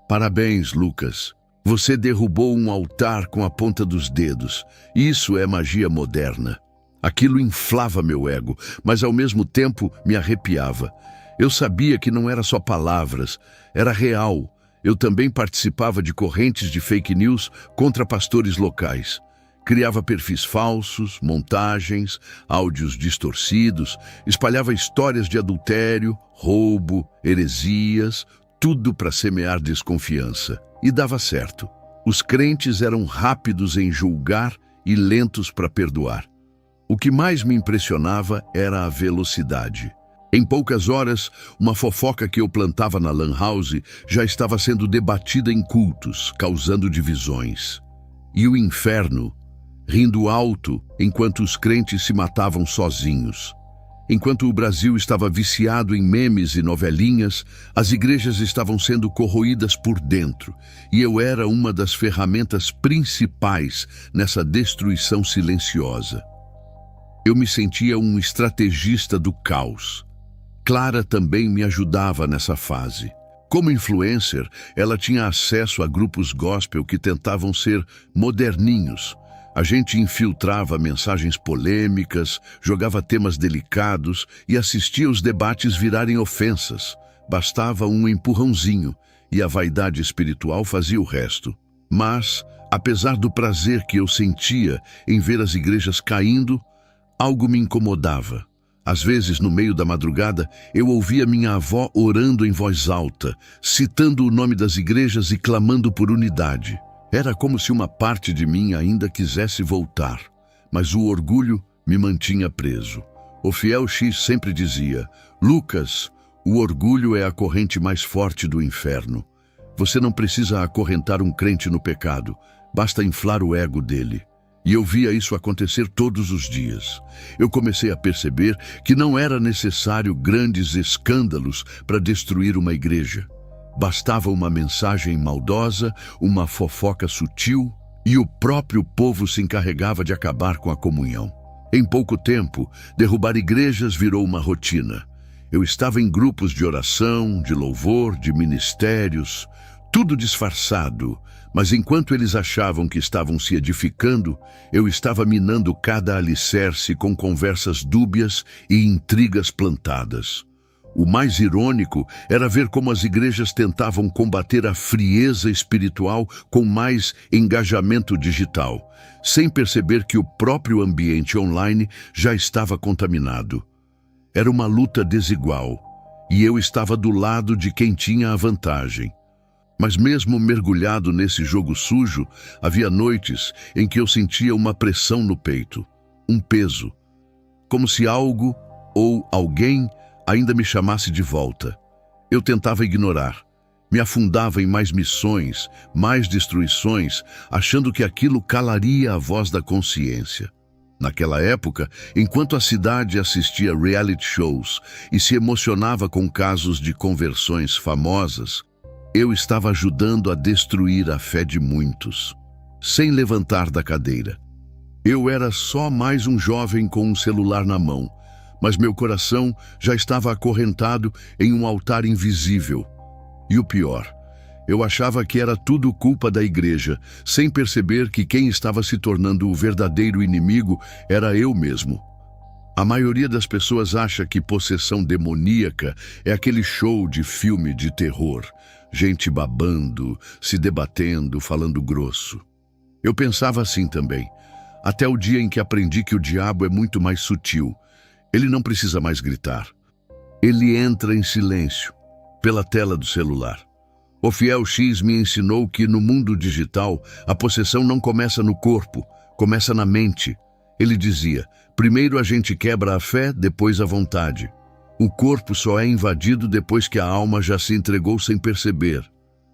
Parabéns, Lucas. Você derrubou um altar com a ponta dos dedos. Isso é magia moderna. Aquilo inflava meu ego, mas ao mesmo tempo me arrepiava. Eu sabia que não era só palavras, era real. Eu também participava de correntes de fake news contra pastores locais. Criava perfis falsos, montagens, áudios distorcidos, espalhava histórias de adultério, roubo, heresias, tudo para semear desconfiança. E dava certo. Os crentes eram rápidos em julgar e lentos para perdoar. O que mais me impressionava era a velocidade. Em poucas horas, uma fofoca que eu plantava na Lan House já estava sendo debatida em cultos, causando divisões. E o inferno, rindo alto enquanto os crentes se matavam sozinhos. Enquanto o Brasil estava viciado em memes e novelinhas, as igrejas estavam sendo corroídas por dentro, e eu era uma das ferramentas principais nessa destruição silenciosa. Eu me sentia um estrategista do caos. Clara também me ajudava nessa fase. Como influencer, ela tinha acesso a grupos gospel que tentavam ser moderninhos. A gente infiltrava mensagens polêmicas, jogava temas delicados e assistia os debates virarem ofensas. Bastava um empurrãozinho e a vaidade espiritual fazia o resto. Mas, apesar do prazer que eu sentia em ver as igrejas caindo, algo me incomodava. Às vezes, no meio da madrugada, eu ouvia minha avó orando em voz alta, citando o nome das igrejas e clamando por unidade. Era como se uma parte de mim ainda quisesse voltar, mas o orgulho me mantinha preso. O fiel X sempre dizia: Lucas, o orgulho é a corrente mais forte do inferno. Você não precisa acorrentar um crente no pecado, basta inflar o ego dele. E eu via isso acontecer todos os dias. Eu comecei a perceber que não era necessário grandes escândalos para destruir uma igreja. Bastava uma mensagem maldosa, uma fofoca sutil, e o próprio povo se encarregava de acabar com a comunhão. Em pouco tempo, derrubar igrejas virou uma rotina. Eu estava em grupos de oração, de louvor, de ministérios, tudo disfarçado, mas enquanto eles achavam que estavam se edificando, eu estava minando cada alicerce com conversas dúbias e intrigas plantadas. O mais irônico era ver como as igrejas tentavam combater a frieza espiritual com mais engajamento digital, sem perceber que o próprio ambiente online já estava contaminado. Era uma luta desigual, e eu estava do lado de quem tinha a vantagem. Mas mesmo mergulhado nesse jogo sujo, havia noites em que eu sentia uma pressão no peito, um peso, como se algo ou alguém ainda me chamasse de volta. Eu tentava ignorar, me afundava em mais missões, mais destruições, achando que aquilo calaria a voz da consciência. Naquela época, enquanto a cidade assistia reality shows e se emocionava com casos de conversões famosas, eu estava ajudando a destruir a fé de muitos, sem levantar da cadeira. Eu era só mais um jovem com um celular na mão, mas meu coração já estava acorrentado em um altar invisível. E o pior, eu achava que era tudo culpa da igreja, sem perceber que quem estava se tornando o verdadeiro inimigo era eu mesmo. A maioria das pessoas acha que possessão demoníaca é aquele show de filme de terror. Gente babando, se debatendo, falando grosso. Eu pensava assim também, até o dia em que aprendi que o diabo é muito mais sutil. Ele não precisa mais gritar. Ele entra em silêncio, pela tela do celular. O fiel X me ensinou que no mundo digital, a possessão não começa no corpo, começa na mente. Ele dizia: primeiro a gente quebra a fé, depois a vontade. O corpo só é invadido depois que a alma já se entregou sem perceber.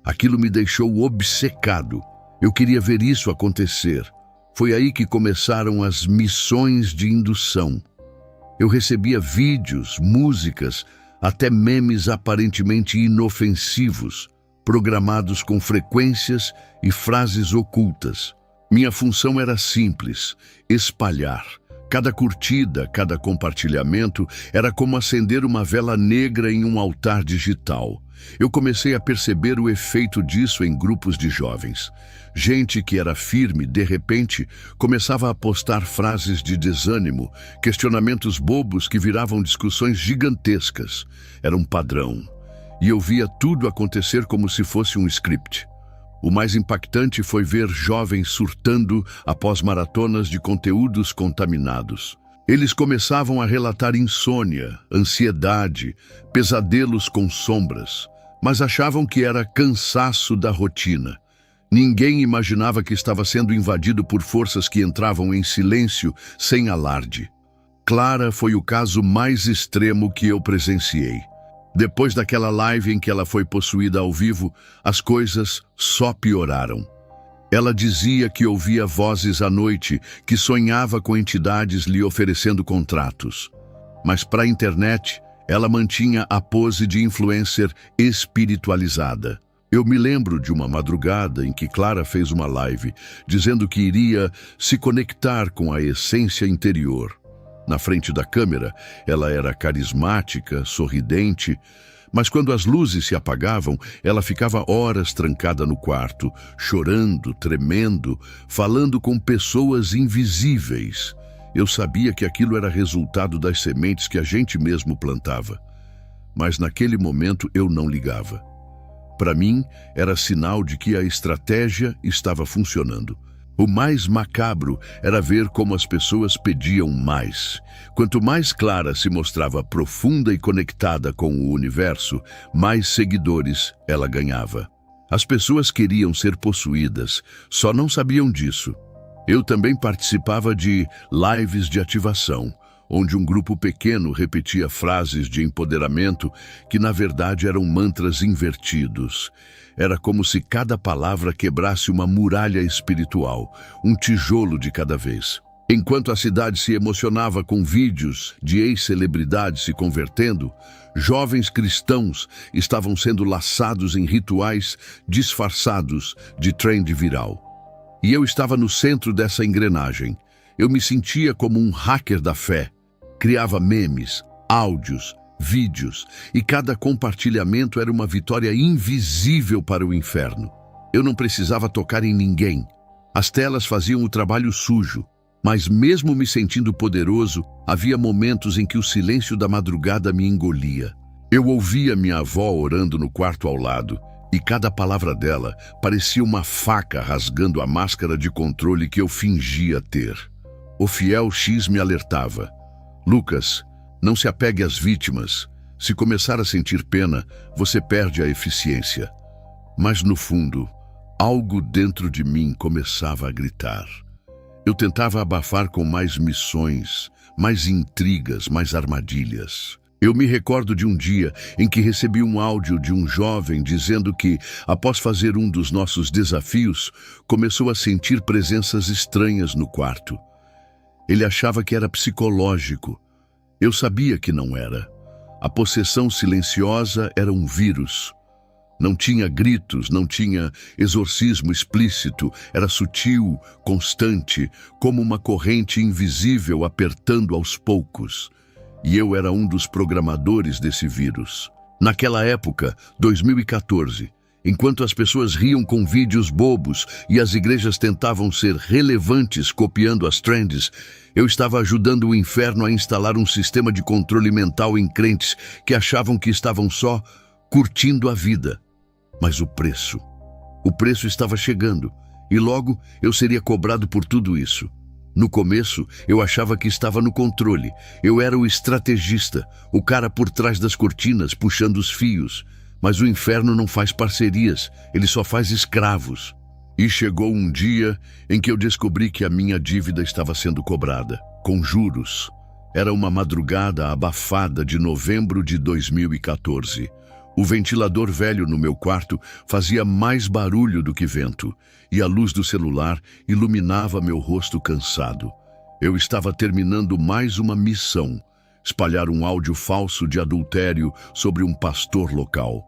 Aquilo me deixou obcecado. Eu queria ver isso acontecer. Foi aí que começaram as missões de indução. Eu recebia vídeos, músicas, até memes aparentemente inofensivos, programados com frequências e frases ocultas. Minha função era simples: espalhar. Cada curtida, cada compartilhamento era como acender uma vela negra em um altar digital. Eu comecei a perceber o efeito disso em grupos de jovens. Gente que era firme, de repente, começava a postar frases de desânimo, questionamentos bobos que viravam discussões gigantescas. Era um padrão. E eu via tudo acontecer como se fosse um script. O mais impactante foi ver jovens surtando após maratonas de conteúdos contaminados. Eles começavam a relatar insônia, ansiedade, pesadelos com sombras, mas achavam que era cansaço da rotina. Ninguém imaginava que estava sendo invadido por forças que entravam em silêncio, sem alarde. Clara foi o caso mais extremo que eu presenciei. Depois daquela live em que ela foi possuída ao vivo, as coisas só pioraram. Ela dizia que ouvia vozes à noite, que sonhava com entidades lhe oferecendo contratos. Mas para a internet, ela mantinha a pose de influencer espiritualizada. Eu me lembro de uma madrugada em que Clara fez uma live, dizendo que iria se conectar com a essência interior. Na frente da câmera, ela era carismática, sorridente, mas quando as luzes se apagavam, ela ficava horas trancada no quarto, chorando, tremendo, falando com pessoas invisíveis. Eu sabia que aquilo era resultado das sementes que a gente mesmo plantava. Mas naquele momento eu não ligava. Para mim, era sinal de que a estratégia estava funcionando. O mais macabro era ver como as pessoas pediam mais. Quanto mais Clara se mostrava profunda e conectada com o universo, mais seguidores ela ganhava. As pessoas queriam ser possuídas, só não sabiam disso. Eu também participava de lives de ativação, onde um grupo pequeno repetia frases de empoderamento que na verdade eram mantras invertidos. Era como se cada palavra quebrasse uma muralha espiritual, um tijolo de cada vez. Enquanto a cidade se emocionava com vídeos de ex-celebridades se convertendo, jovens cristãos estavam sendo laçados em rituais disfarçados de trend viral. E eu estava no centro dessa engrenagem. Eu me sentia como um hacker da fé. Criava memes, áudios, vídeos, e cada compartilhamento era uma vitória invisível para o inferno. Eu não precisava tocar em ninguém. As telas faziam o trabalho sujo, mas mesmo me sentindo poderoso, havia momentos em que o silêncio da madrugada me engolia. Eu ouvia minha avó orando no quarto ao lado, e cada palavra dela parecia uma faca rasgando a máscara de controle que eu fingia ter. O fiel X me alertava: Lucas, não se apegue às vítimas. Se começar a sentir pena, você perde a eficiência. Mas no fundo, algo dentro de mim começava a gritar. Eu tentava abafar com mais missões, mais intrigas, mais armadilhas. Eu me recordo de um dia em que recebi um áudio de um jovem dizendo que, após fazer um dos nossos desafios, começou a sentir presenças estranhas no quarto. Ele achava que era psicológico. Eu sabia que não era. A possessão silenciosa era um vírus. Não tinha gritos, não tinha exorcismo explícito. Era sutil, constante, como uma corrente invisível apertando aos poucos. E eu era um dos programadores desse vírus. Naquela época, 2014, enquanto as pessoas riam com vídeos bobos e as igrejas tentavam ser relevantes copiando as trends, eu estava ajudando o inferno a instalar um sistema de controle mental em crentes que achavam que estavam só curtindo a vida. Mas o preço estava chegando, e logo eu seria cobrado por tudo isso. No começo, eu achava que estava no controle. Eu era o estrategista, o cara por trás das cortinas, puxando os fios. Mas o inferno não faz parcerias, ele só faz escravos. E chegou um dia em que eu descobri que a minha dívida estava sendo cobrada, com juros. Era uma madrugada abafada de novembro de 2014. O ventilador velho no meu quarto fazia mais barulho do que vento, e a luz do celular iluminava meu rosto cansado. Eu estava terminando mais uma missão: espalhar um áudio falso de adultério sobre um pastor local.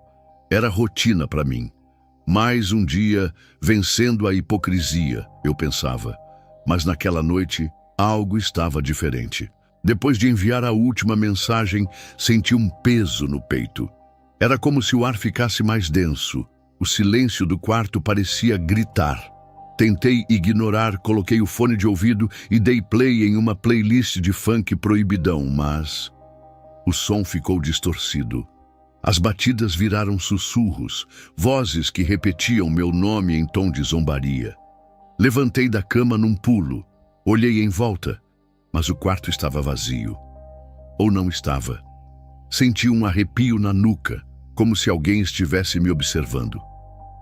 Era rotina para mim. Mais um dia vencendo a hipocrisia, eu pensava. Mas naquela noite, algo estava diferente. Depois de enviar a última mensagem, senti um peso no peito. Era como se o ar ficasse mais denso. O silêncio do quarto parecia gritar. Tentei ignorar, coloquei o fone de ouvido e dei play em uma playlist de funk proibidão, mas o som ficou distorcido. As batidas viraram sussurros, vozes que repetiam meu nome em tom de zombaria. Levantei da cama num pulo, olhei em volta, mas o quarto estava vazio. Ou não estava. Senti um arrepio na nuca, como se alguém estivesse me observando.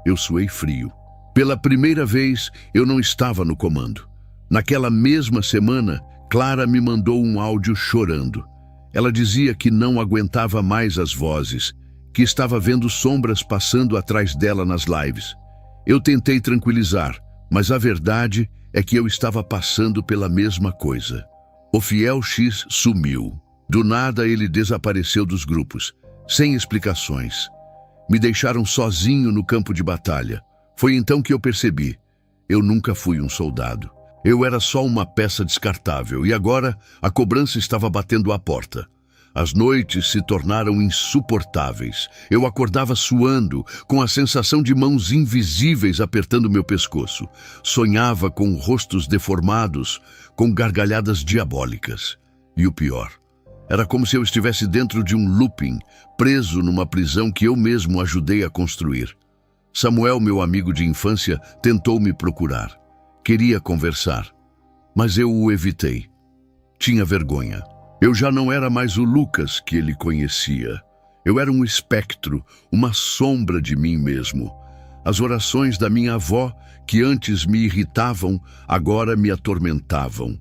Eu suei frio. Pela primeira vez, eu não estava no comando. Naquela mesma semana, Clara me mandou um áudio chorando. Ela dizia que não aguentava mais as vozes, que estava vendo sombras passando atrás dela nas lives. Eu tentei tranquilizar, mas a verdade é que eu estava passando pela mesma coisa. O fiel X sumiu. Do nada ele desapareceu dos grupos, sem explicações. Me deixaram sozinho no campo de batalha. Foi então que eu percebi: eu nunca fui um soldado. Eu era só uma peça descartável e agora a cobrança estava batendo à porta. As noites se tornaram insuportáveis. Eu acordava suando, com a sensação de mãos invisíveis apertando meu pescoço. Sonhava com rostos deformados, com gargalhadas diabólicas. E o pior, era como se eu estivesse dentro de um looping, preso numa prisão que eu mesmo ajudei a construir. Samuel, meu amigo de infância, tentou me procurar. Queria conversar, mas eu o evitei. Tinha vergonha. Eu já não era mais o Lucas que ele conhecia. Eu era um espectro, uma sombra de mim mesmo. As orações da minha avó, que antes me irritavam, agora me atormentavam.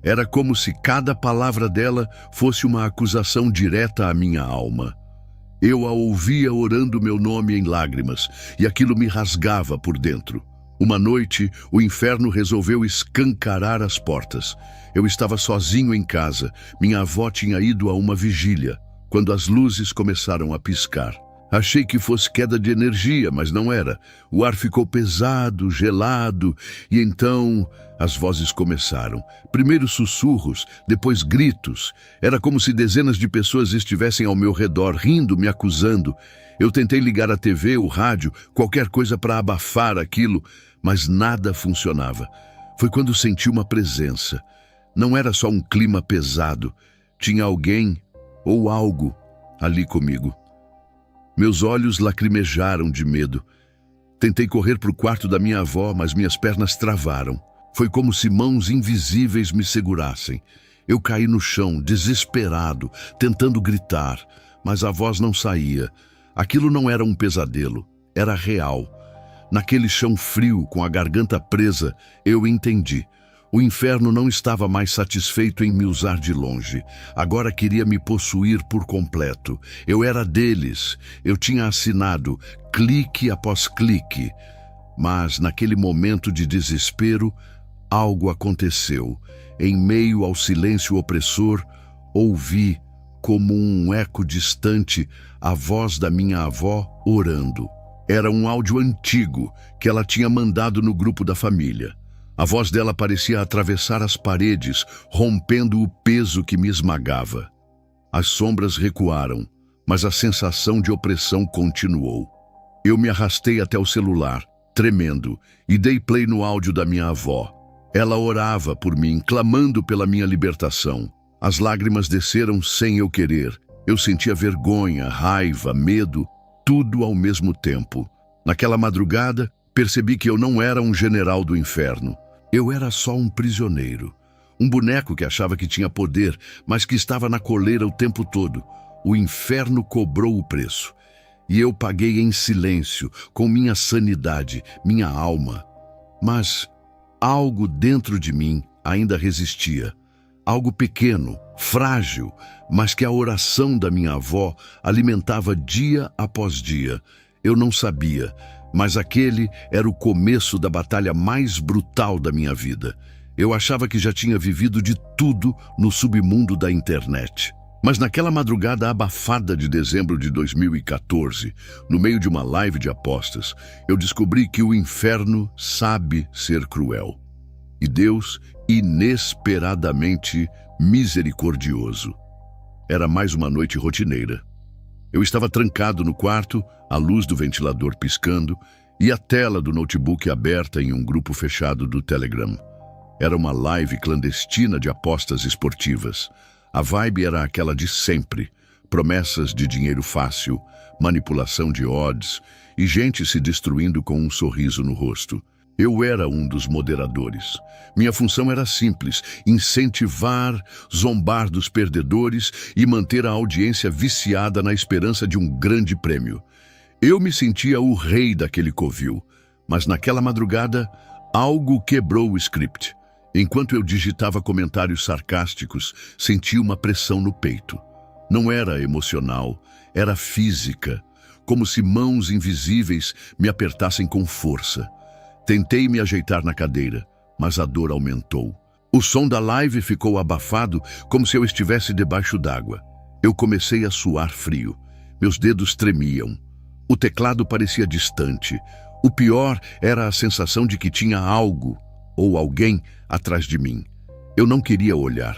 Era como se cada palavra dela fosse uma acusação direta à minha alma. Eu a ouvia orando meu nome em lágrimas, e aquilo me rasgava por dentro. Uma noite, o inferno resolveu escancarar as portas. Eu estava sozinho em casa. Minha avó tinha ido a uma vigília, quando as luzes começaram a piscar. Achei que fosse queda de energia, mas não era. O ar ficou pesado, gelado, e então as vozes começaram. Primeiro sussurros, depois gritos. Era como se dezenas de pessoas estivessem ao meu redor, rindo, me acusando. Eu tentei ligar a TV, o rádio, qualquer coisa para abafar aquilo, mas nada funcionava. Foi quando senti uma presença. Não era só um clima pesado. Tinha alguém ou algo ali comigo. Meus olhos lacrimejaram de medo. Tentei correr para o quarto da minha avó, mas minhas pernas travaram. Foi como se mãos invisíveis me segurassem. Eu caí no chão, desesperado, tentando gritar, mas a voz não saía. Aquilo não era um pesadelo, era real. Naquele chão frio, com a garganta presa, eu entendi. O inferno não estava mais satisfeito em me usar de longe. Agora queria me possuir por completo. Eu era deles. Eu tinha assinado clique após clique. Mas, naquele momento de desespero, algo aconteceu. Em meio ao silêncio opressor, ouvi, como um eco distante, a voz da minha avó orando. Era um áudio antigo que ela tinha mandado no grupo da família. A voz dela parecia atravessar as paredes, rompendo o peso que me esmagava. As sombras recuaram, mas a sensação de opressão continuou. Eu me arrastei até o celular, tremendo, e dei play no áudio da minha avó. Ela orava por mim, clamando pela minha libertação. As lágrimas desceram sem eu querer. Eu sentia vergonha, raiva, medo, tudo ao mesmo tempo. Naquela madrugada, percebi que eu não era um general do inferno. Eu era só um prisioneiro. Um boneco que achava que tinha poder, mas que estava na coleira o tempo todo. O inferno cobrou o preço. E eu paguei em silêncio, com minha sanidade, minha alma. Mas algo dentro de mim ainda resistia. algo pequeno, frágil, mas que a oração da minha avó alimentava dia após dia. Eu não sabia, mas aquele era o começo da batalha mais brutal da minha vida. Eu achava que já tinha vivido de tudo no submundo da internet. Mas naquela madrugada abafada de dezembro de 2014, no meio de uma live de apostas, eu descobri que o inferno sabe ser cruel. E Deus, inesperadamente misericordioso. Era mais uma noite rotineira. Eu estava trancado no quarto, a luz do ventilador piscando e a tela do notebook aberta em um grupo fechado do Telegram. Era uma live clandestina de apostas esportivas. A vibe era aquela de sempre: promessas de dinheiro fácil, manipulação de odds e gente se destruindo com um sorriso no rosto. Eu era um dos moderadores. Minha função era simples: incentivar, zombar dos perdedores e manter a audiência viciada na esperança de um grande prêmio. Eu me sentia o rei daquele covil, mas naquela madrugada, algo quebrou o script. Enquanto eu digitava comentários sarcásticos, senti uma pressão no peito. Não era emocional, era física, como se mãos invisíveis me apertassem com força. Tentei me ajeitar na cadeira, mas a dor aumentou. O som da live ficou abafado, como se eu estivesse debaixo d'água. Eu comecei a suar frio. Meus dedos tremiam. O teclado parecia distante. O pior era a sensação de que tinha algo ou alguém atrás de mim. Eu não queria olhar.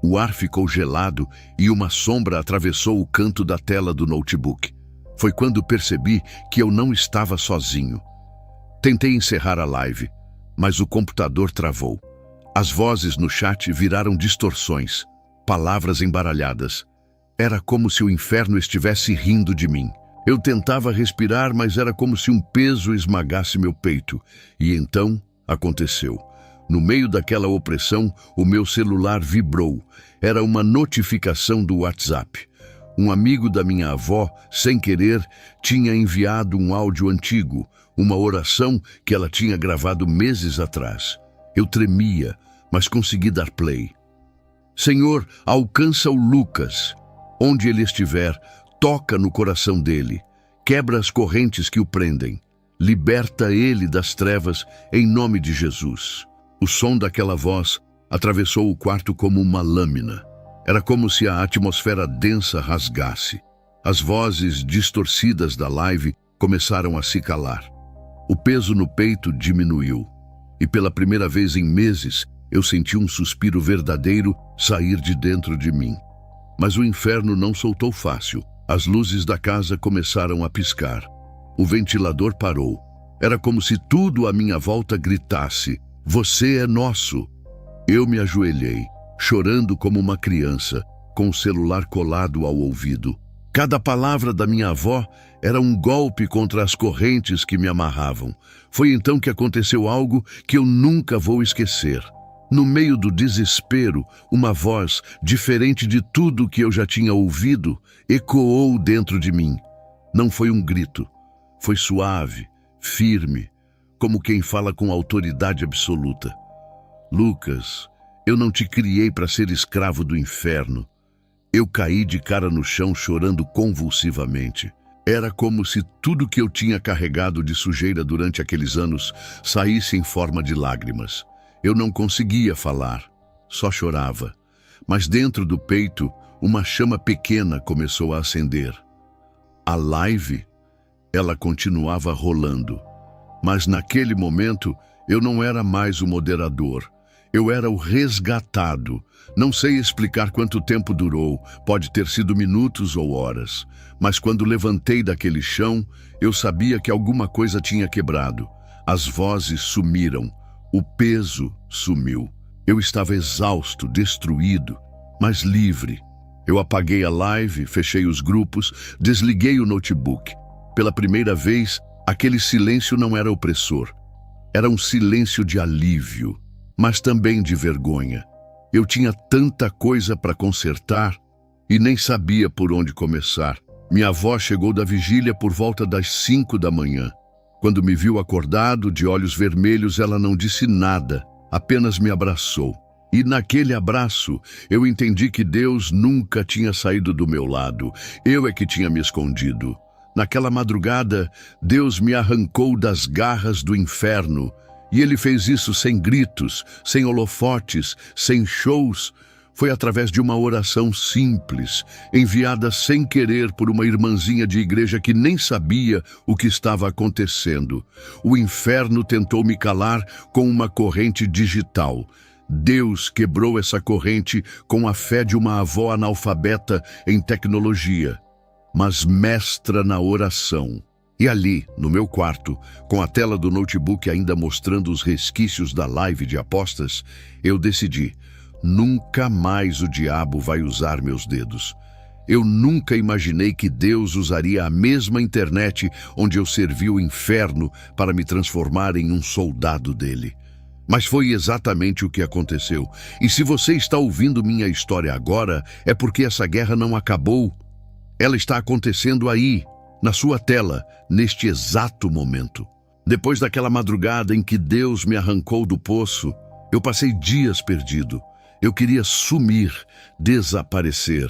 O ar ficou gelado e uma sombra atravessou o canto da tela do notebook. Foi quando percebi que eu não estava sozinho. Tentei encerrar a live, mas o computador travou. As vozes no chat viraram distorções, palavras embaralhadas. Era como se o inferno estivesse rindo de mim. Eu tentava respirar, mas era como se um peso esmagasse meu peito. E então aconteceu. No meio daquela opressão, o meu celular vibrou. Era uma notificação do WhatsApp. Um amigo da minha avó, sem querer, tinha enviado um áudio antigo, uma oração que ela tinha gravado meses atrás. Eu tremia, mas consegui dar play. Senhor, alcança o Lucas. Onde ele estiver, toca no coração dele. Quebra as correntes que o prendem. Liberta ele das trevas em nome de Jesus. O som daquela voz atravessou o quarto como uma lâmina. Era como se a atmosfera densa rasgasse. As vozes distorcidas da live começaram a se calar. O peso no peito diminuiu. E pela primeira vez em meses, eu senti um suspiro verdadeiro sair de dentro de mim. Mas o inferno não soltou fácil. As luzes da casa começaram a piscar. O ventilador parou. Era como se tudo à minha volta gritasse: "Você é nosso!" Eu me ajoelhei, chorando como uma criança, com o celular colado ao ouvido. Cada palavra da minha avó era um golpe contra as correntes que me amarravam. Foi então que aconteceu algo que eu nunca vou esquecer. No meio do desespero, uma voz, diferente de tudo que eu já tinha ouvido, ecoou dentro de mim. Não foi um grito. Foi suave, firme, como quem fala com autoridade absoluta. Lucas, eu não te criei para ser escravo do inferno. Eu caí de cara no chão chorando convulsivamente. Era como se tudo que eu tinha carregado de sujeira durante aqueles anos saísse em forma de lágrimas. Eu não conseguia falar, só chorava. Mas dentro do peito, uma chama pequena começou a acender. A live, ela continuava rolando. Mas naquele momento, eu não era mais o moderador. Eu era o resgatado. Não sei explicar quanto tempo durou, pode ter sido minutos ou horas. Mas quando levantei daquele chão, eu sabia que alguma coisa tinha quebrado. As vozes sumiram, o peso sumiu. Eu estava exausto, destruído, mas livre. Eu apaguei a live, fechei os grupos, desliguei o notebook. Pela primeira vez, aquele silêncio não era opressor. Era um silêncio de alívio, mas também de vergonha. Eu tinha tanta coisa para consertar e nem sabia por onde começar. Minha avó chegou da vigília por volta das 5 da manhã. Quando me viu acordado, de olhos vermelhos, ela não disse nada, apenas me abraçou. E naquele abraço, eu entendi que Deus nunca tinha saído do meu lado. Eu é que tinha me escondido. Naquela madrugada, Deus me arrancou das garras do inferno. E Ele fez isso sem gritos, sem holofotes, sem shows. Foi através de uma oração simples, enviada sem querer por uma irmãzinha de igreja que nem sabia o que estava acontecendo. O inferno tentou me calar com uma corrente digital. Deus quebrou essa corrente com a fé de uma avó analfabeta em tecnologia, mas mestra na oração. E ali, no meu quarto, com a tela do notebook ainda mostrando os resquícios da live de apostas, eu decidi: nunca mais o diabo vai usar meus dedos. Eu nunca imaginei que Deus usaria a mesma internet onde eu servi o inferno para me transformar em um soldado dele. Mas foi exatamente o que aconteceu. E se você está ouvindo minha história agora, é porque essa guerra não acabou. Ela está acontecendo aí, na sua tela, neste exato momento. Depois daquela madrugada em que Deus me arrancou do poço, eu passei dias perdido. Eu queria sumir, desaparecer.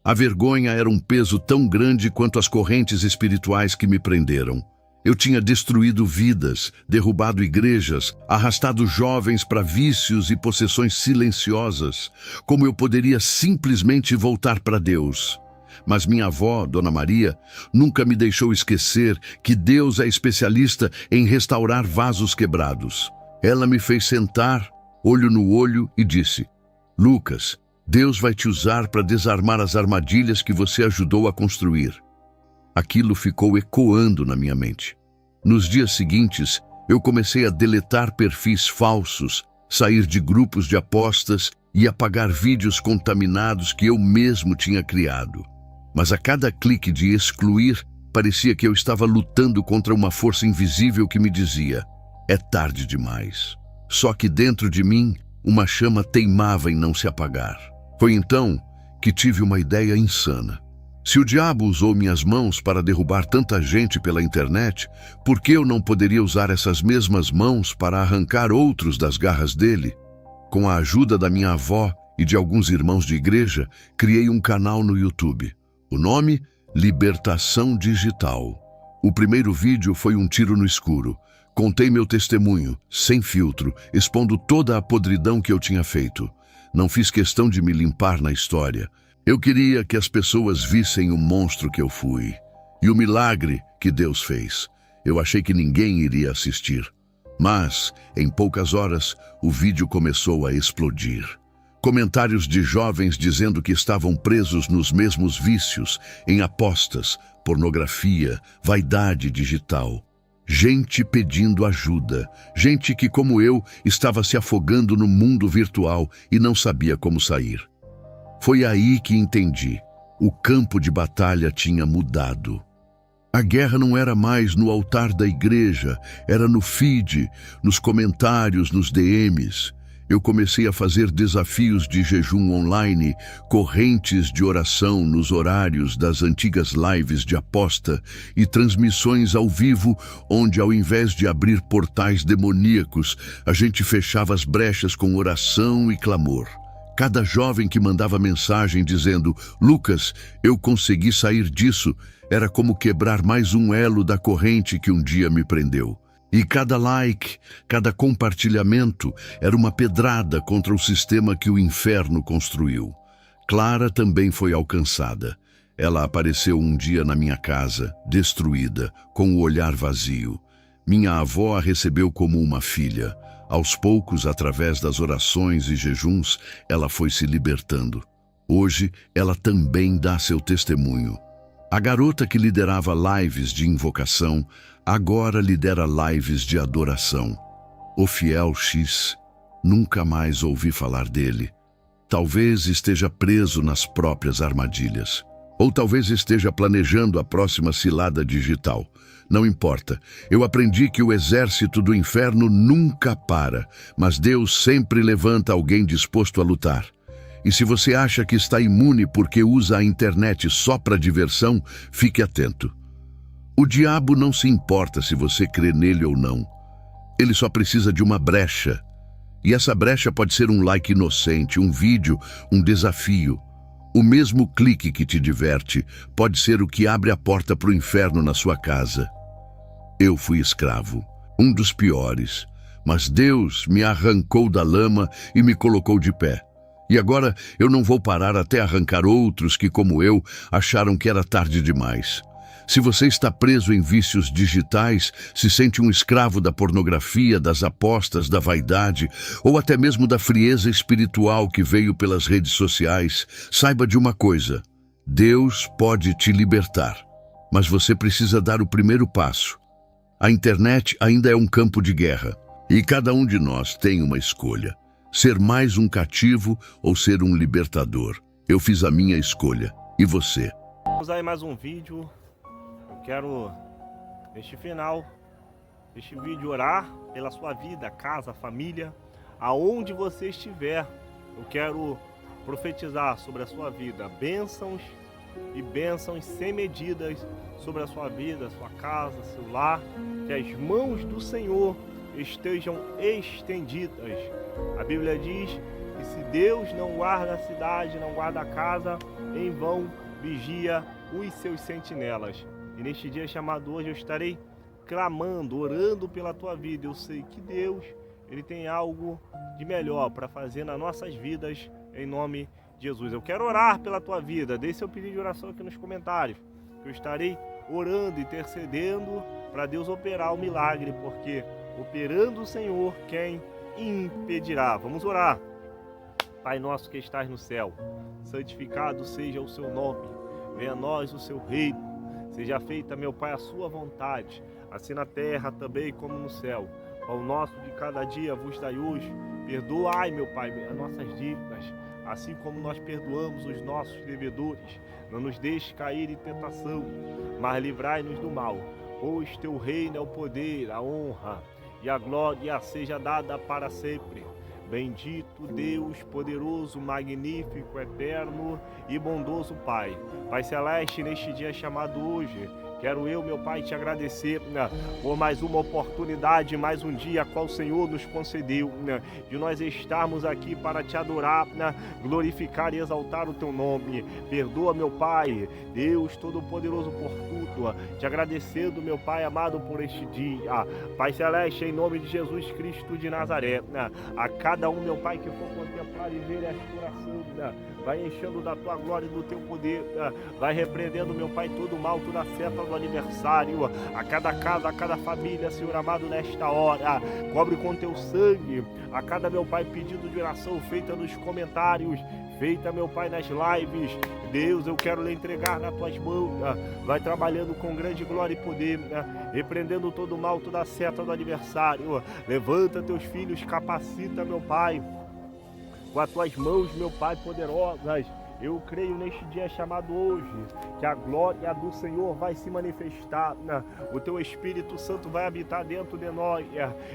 A vergonha era um peso tão grande quanto as correntes espirituais que me prenderam. Eu tinha destruído vidas, derrubado igrejas, arrastado jovens para vícios e possessões silenciosas. Como eu poderia simplesmente voltar para Deus? Mas minha avó, Dona Maria, nunca me deixou esquecer que Deus é especialista em restaurar vasos quebrados. Ela me fez sentar, olho no olho, e disse: Lucas, Deus vai te usar para desarmar as armadilhas que você ajudou a construir. Aquilo ficou ecoando na minha mente. Nos dias seguintes, eu comecei a deletar perfis falsos, sair de grupos de apostas e apagar vídeos contaminados que eu mesmo tinha criado. Mas a cada clique de excluir, parecia que eu estava lutando contra uma força invisível que me dizia: é tarde demais. Só que dentro de mim, uma chama teimava em não se apagar. Foi então que tive uma ideia insana. Se o diabo usou minhas mãos para derrubar tanta gente pela internet, por que eu não poderia usar essas mesmas mãos para arrancar outros das garras dele? Com a ajuda da minha avó e de alguns irmãos de igreja, criei um canal no YouTube. O nome? Libertação Digital. O primeiro vídeo foi um tiro no escuro. Contei meu testemunho, sem filtro, expondo toda a podridão que eu tinha feito. Não fiz questão de me limpar na história. Eu queria que as pessoas vissem o monstro que eu fui e o milagre que Deus fez. Eu achei que ninguém iria assistir. Mas, em poucas horas, o vídeo começou a explodir. Comentários de jovens dizendo que estavam presos nos mesmos vícios, em apostas, pornografia, vaidade digital. Gente pedindo ajuda, gente que, como eu, estava se afogando no mundo virtual e não sabia como sair. Foi aí que entendi. O campo de batalha tinha mudado. A guerra não era mais no altar da igreja, era no feed, nos comentários, nos DMs. Eu comecei a fazer desafios de jejum online, correntes de oração nos horários das antigas lives de aposta e transmissões ao vivo, onde, ao invés de abrir portais demoníacos, a gente fechava as brechas com oração e clamor. Cada jovem que mandava mensagem dizendo: Lucas, eu consegui sair disso, era como quebrar mais um elo da corrente que um dia me prendeu. E cada like, cada compartilhamento era uma pedrada contra o sistema que o inferno construiu. Clara também foi alcançada. Ela apareceu um dia na minha casa, destruída, com o olhar vazio. Minha avó a recebeu como uma filha. Aos poucos, através das orações e jejuns, ela foi se libertando. Hoje, ela também dá seu testemunho. A garota que liderava lives de invocação, agora lidera lives de adoração. O fiel X, nunca mais ouvi falar dele. Talvez esteja preso nas próprias armadilhas. Ou talvez esteja planejando a próxima cilada digital. Não importa. Eu aprendi que o exército do inferno nunca para, mas Deus sempre levanta alguém disposto a lutar. E se você acha que está imune porque usa a internet só para diversão, fique atento. O diabo não se importa se você crê nele ou não. Ele só precisa de uma brecha. E essa brecha pode ser um like inocente, um vídeo, um desafio. O mesmo clique que te diverte pode ser o que abre a porta para o inferno na sua casa. Eu fui escravo, um dos piores, mas Deus me arrancou da lama e me colocou de pé. E agora eu não vou parar até arrancar outros que, como eu, acharam que era tarde demais. Se você está preso em vícios digitais, se sente um escravo da pornografia, das apostas, da vaidade, ou até mesmo da frieza espiritual que veio pelas redes sociais, saiba de uma coisa: Deus pode te libertar. Mas você precisa dar o primeiro passo. A internet ainda é um campo de guerra, e cada um de nós tem uma escolha: ser mais um cativo ou ser um libertador. Eu fiz a minha escolha. E você? Vamos aí mais um vídeo. Eu quero, neste final deste vídeo, orar pela sua vida, casa, família, aonde você estiver. Eu quero profetizar sobre a sua vida bênçãos e bênçãos sem medidas sobre a sua vida, sua casa, seu lar. Que as mãos do Senhor estejam estendidas. A Bíblia diz que se Deus não guarda a cidade, não guarda a casa, em vão vigia os seus sentinelas. E neste dia chamado hoje eu estarei clamando, orando pela tua vida. Eu sei que Deus, Ele tem algo de melhor para fazer nas nossas vidas, em nome de Jesus. Eu quero orar pela tua vida. Deixe seu pedido de oração aqui nos comentários. Eu estarei orando, intercedendo para Deus operar o milagre, porque operando o Senhor, quem impedirá? Vamos orar. Pai nosso que estás no céu, santificado seja o seu nome. Venha a nós o seu reino. Seja feita, meu Pai, a sua vontade, assim na terra também como no céu. Pão nosso de cada dia vos dai hoje. Perdoai, meu Pai, as nossas dívidas, assim como nós perdoamos os nossos devedores. Não nos deixe cair em tentação, mas livrai-nos do mal. Pois teu reino é o poder, a honra e a glória seja dada para sempre. Bendito Deus, poderoso, magnífico, eterno e bondoso Pai. Pai Celeste, neste dia chamado hoje, quero eu, meu Pai, te agradecer por mais uma oportunidade, mais um dia a qual o Senhor nos concedeu, de nós estarmos aqui para te adorar, glorificar e exaltar o teu nome. Perdoa, meu Pai, Deus Todo-Poderoso, por tudo. Te agradecendo, meu Pai amado, por este dia. Pai Celeste, em nome de Jesus Cristo de Nazaré, a cada um, meu Pai, que for contemplar e ver esta oração, vai enchendo da tua glória e do teu poder, vai repreendendo, meu Pai, todo o mal, toda a seta do aniversário, a cada casa, a cada família, Senhor amado, nesta hora, cobre com teu sangue, a cada, meu Pai, pedido de oração feita nos comentários, feita, meu Pai, nas lives. Deus, eu quero lhe entregar nas tuas mãos, vai trabalhando com grande glória e poder, repreendendo todo o mal, toda a seta do adversário. Levanta teus filhos, capacita, meu Pai, com as tuas mãos, meu Pai, poderosas. Eu creio neste dia chamado hoje, que a glória do Senhor vai se manifestar, o teu Espírito Santo vai habitar dentro de nós,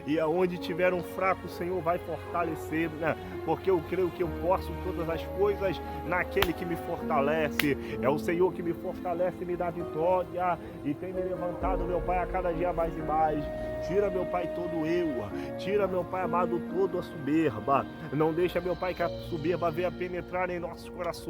e aonde tiver um fraco, o Senhor vai fortalecer, porque eu creio que eu posso todas as coisas naquele que me fortalece. É o Senhor que me fortalece e me dá vitória, e tem me levantado, meu Pai, a cada dia mais e mais. Tira, meu Pai, todo eu, tira, meu Pai amado, toda a soberba. Não deixa, meu Pai, que a soberba venha penetrar em nossos corações,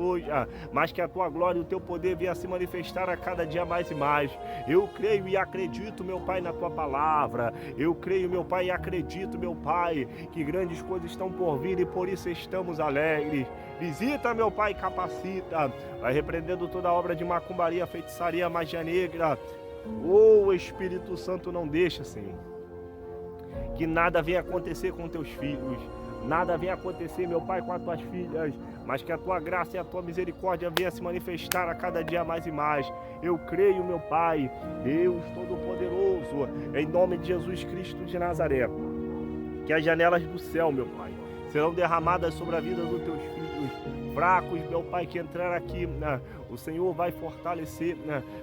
mas que a tua glória e o teu poder venha se manifestar a cada dia mais e mais. Eu creio e acredito, meu Pai, na tua palavra. Eu creio, meu Pai, e acredito, meu Pai, que grandes coisas estão por vir e por isso estamos alegres. Visita, meu Pai, capacita, vai repreendendo toda obra de macumbaria, feitiçaria, magia negra. Oh, Espírito Santo, não deixa, Senhor, que nada venha acontecer com teus filhos, nada venha acontecer, meu Pai, com as tuas filhas, mas que a tua graça e a tua misericórdia venha se manifestar a cada dia mais e mais. Eu creio, meu Pai, Deus Todo-Poderoso, em nome de Jesus Cristo de Nazaré, que as janelas do céu, meu Pai, serão derramadas sobre a vida dos teus filhos fracos, meu Pai, que entraram aqui, o Senhor vai fortalecer,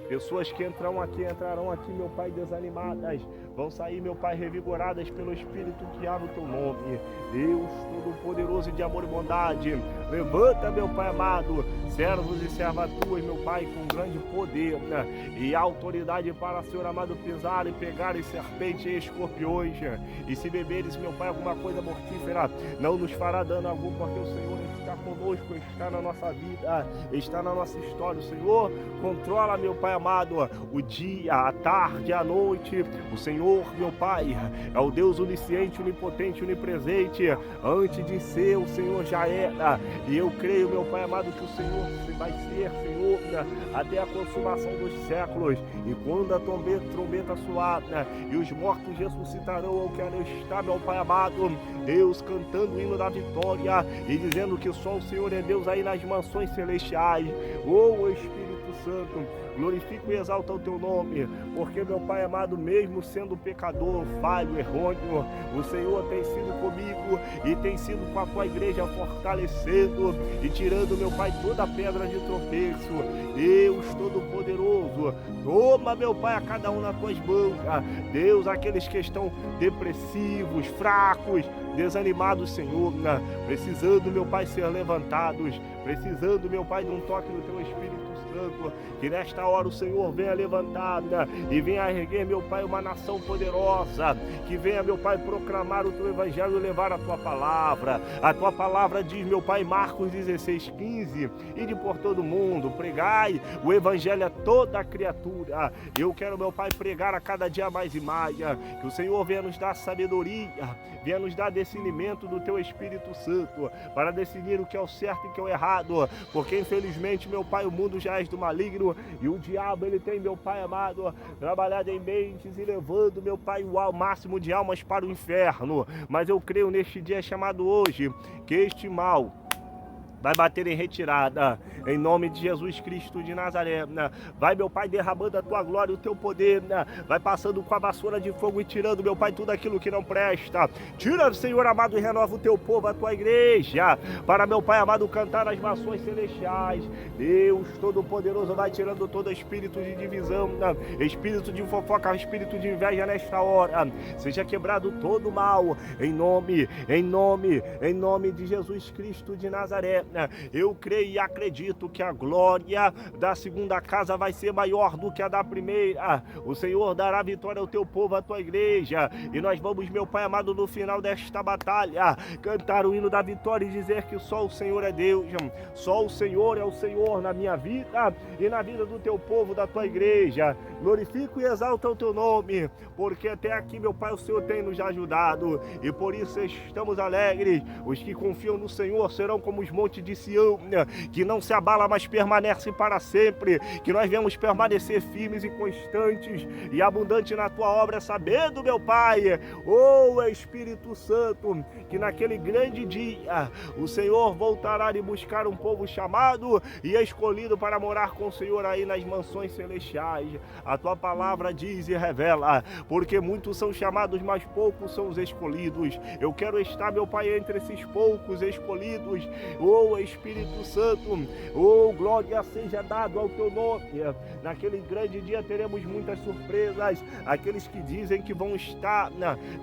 pessoas que entrarão aqui, meu Pai, desanimadas, vão sair, meu Pai, revigoradas pelo Espírito que há no teu nome. Deus Todo-Poderoso, poderoso e de amor e bondade. Levanta, meu Pai amado, servos e servas tuas, meu Pai, com grande poder e autoridade para, Senhor amado, pisar e pegar em serpentes e escorpiões. E se beberes, meu Pai, alguma coisa mortífera, não nos fará dano algum, porque o Senhor está conosco, está na nossa vida, está na nossa história. O Senhor controla, meu Pai amado, o dia, a tarde, a noite. O Senhor, meu Pai, é o Deus onisciente, onipotente, onipresente. Antes de ser, o Senhor já era. E eu creio, meu Pai amado, que o Senhor vai ser, Senhor, até a consumação dos séculos. E quando a trombeta soar, e os mortos ressuscitarão, eu quero estar, meu Pai amado, Deus cantando o hino da vitória e dizendo que só o Senhor é Deus aí nas mansões celestiais. Oh, Espírito Santo, glorifico e exalto o teu nome, porque, meu Pai amado, mesmo sendo pecador, falho, errôneo, o Senhor tem sido comigo e tem sido com a tua igreja fortalecendo e tirando, meu Pai, toda a pedra de tropeço. Deus Todo-Poderoso, toma, meu Pai, a cada um nas tuas mãos. Deus, aqueles que estão depressivos, fracos, desanimados, Senhor, precisando, meu Pai, ser levantados, precisando, meu Pai, de um toque do teu Espírito Santo, que nesta hora o Senhor venha levantar e venha erguer, meu Pai, uma nação poderosa, que venha, meu Pai, proclamar o teu evangelho e levar a tua palavra. A tua palavra diz, meu Pai, Marcos 16:15, ide por todo mundo, pregai o evangelho a toda a criatura. Eu quero, meu Pai, pregar a cada dia mais e mais, que o Senhor venha nos dar sabedoria, venha nos dar discernimento do teu Espírito Santo, para decidir o que é o certo e o que é o errado, porque infelizmente, meu Pai, o mundo já é do maligno e o diabo, ele tem, meu Pai amado, trabalhado em mentes e levando, meu Pai, o máximo de almas para o inferno. Mas eu creio neste dia chamado hoje, que este mal vai bater em retirada, em nome de Jesus Cristo de Nazaré. Vai, meu Pai, derramando a tua glória, o teu poder, vai passando com a vassoura de fogo e tirando, meu Pai, tudo aquilo que não presta. Tira, Senhor amado, e renova o teu povo, a tua igreja, para, meu Pai amado, cantar nas nações celestiais. Deus Todo-Poderoso, vai tirando todo espírito de divisão, espírito de fofoca, espírito de inveja nesta hora. Seja quebrado todo o mal, em nome de Jesus Cristo de Nazaré. Eu creio e acredito que a glória da segunda casa vai ser maior do que a da primeira. O Senhor dará vitória ao teu povo, à tua igreja, e nós vamos, meu Pai amado, no final desta batalha, cantar o hino da vitória e dizer que só o Senhor é Deus, só o Senhor é o Senhor na minha vida e na vida do teu povo, da tua igreja. Glorifico e exalto o teu nome, porque até aqui, meu Pai, o Senhor tem nos ajudado, e por isso estamos alegres. Os que confiam no Senhor serão como os montes de Sião, que não se abala, mas permanece para sempre. Que nós venhamos permanecer firmes e constantes e abundantes na tua obra, sabendo, meu Pai, oh Espírito Santo, que naquele grande dia o Senhor voltará e buscar um povo chamado e escolhido para morar com o Senhor aí nas mansões celestiais. A tua palavra diz e revela, porque muitos são chamados, mas poucos são os escolhidos. Eu quero estar, meu Pai, entre esses poucos escolhidos. Oh Espírito Santo, oh glória seja dado ao teu nome. Naquele grande dia teremos muitas surpresas. Aqueles que dizem que vão estar,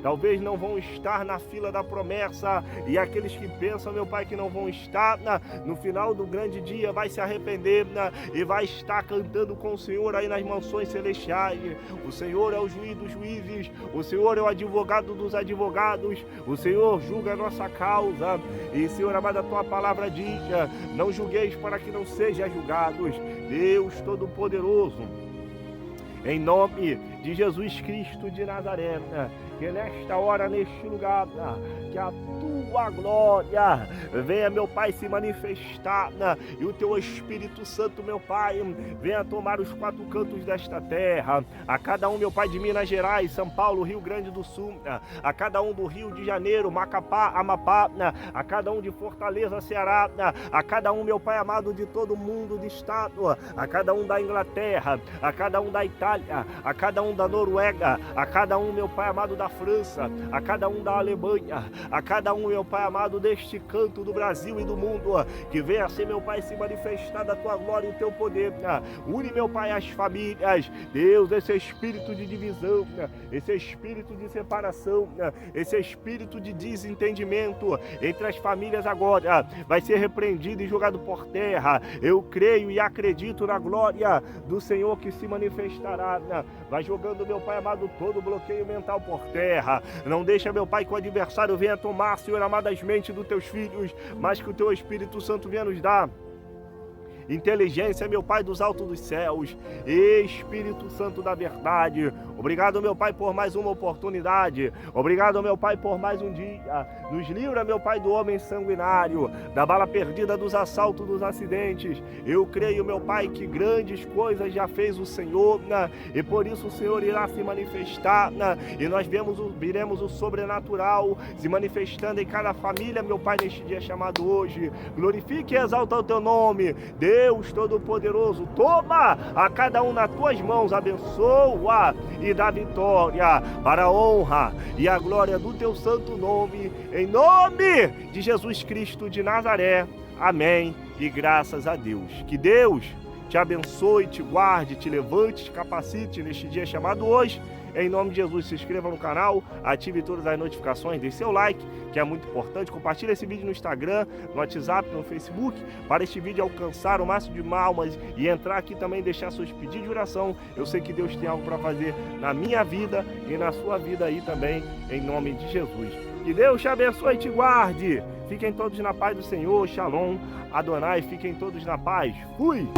talvez não vão estar na fila da promessa, e aqueles que pensam, meu Pai, que não vão estar, no final do grande dia vai se arrepender e vai estar cantando com o Senhor aí nas mansões celestiais. O Senhor é o juiz dos juízes, o Senhor é o advogado dos advogados, o Senhor julga a nossa causa. E, Senhor amado, a tua palavra diz: não julgueis para que não sejam julgados. Deus Todo-Poderoso, em nome de Jesus Cristo de Nazaré, que nesta hora, neste lugar, que a tua glória venha, meu Pai, se manifestar, e o teu Espírito Santo, meu Pai, venha tomar os quatro cantos desta terra, a cada um, meu Pai, de Minas Gerais, São Paulo, Rio Grande do Sul, a cada um do Rio de Janeiro, Macapá, Amapá, a cada um de Fortaleza, Ceará, a cada um, meu Pai amado, de todo mundo de estado, a cada um da Inglaterra, a cada um da Itália, a cada um da Noruega, a cada um, meu Pai amado, da França, a cada um da Alemanha, a cada um, meu meu Pai amado, deste canto do Brasil e do mundo, que venha ser, meu Pai, se manifestar da tua glória e o teu poder. Une, meu Pai, as famílias, Deus, esse espírito de divisão, esse espírito de separação, esse espírito de desentendimento entre as famílias agora vai ser repreendido e jogado por terra. Eu creio e acredito na glória do Senhor que se manifestará. Vai jogando, meu Pai amado, todo bloqueio mental por terra. Não deixa, meu Pai, que o adversário venha tomar, Senhor amado, as mentes dos teus filhos, mas que o teu Espírito Santo venha nos dar inteligência, meu Pai dos altos dos céus, Espírito Santo da verdade. Obrigado, meu Pai, por mais uma oportunidade. Obrigado, meu Pai, por mais um dia. Nos livra, meu Pai, do homem sanguinário, da bala perdida, dos assaltos, dos acidentes. Eu creio, meu Pai, que grandes coisas já fez o Senhor, e por isso o Senhor irá se manifestar, e nós veremos o sobrenatural se manifestando em cada família, meu Pai, neste dia chamado hoje. Glorifique e exalta o teu nome, Deus Todo-Poderoso. Toma a cada um nas tuas mãos, abençoa e dá vitória para a honra e a glória do teu santo nome, em nome de Jesus Cristo de Nazaré. Amém e graças a Deus. Que Deus te abençoe, te guarde, te levante, te capacite neste dia chamado hoje. Em nome de Jesus, se inscreva no canal, ative todas as notificações, deixe seu like, que é muito importante. Compartilhe esse vídeo no Instagram, no WhatsApp, no Facebook, para este vídeo alcançar o máximo de almas e entrar aqui também e deixar seus pedidos de oração. Eu sei que Deus tem algo para fazer na minha vida e na sua vida aí também, em nome de Jesus. Que Deus te abençoe e te guarde. Fiquem todos na paz do Senhor. Shalom, Adonai. Fiquem todos na paz. Fui!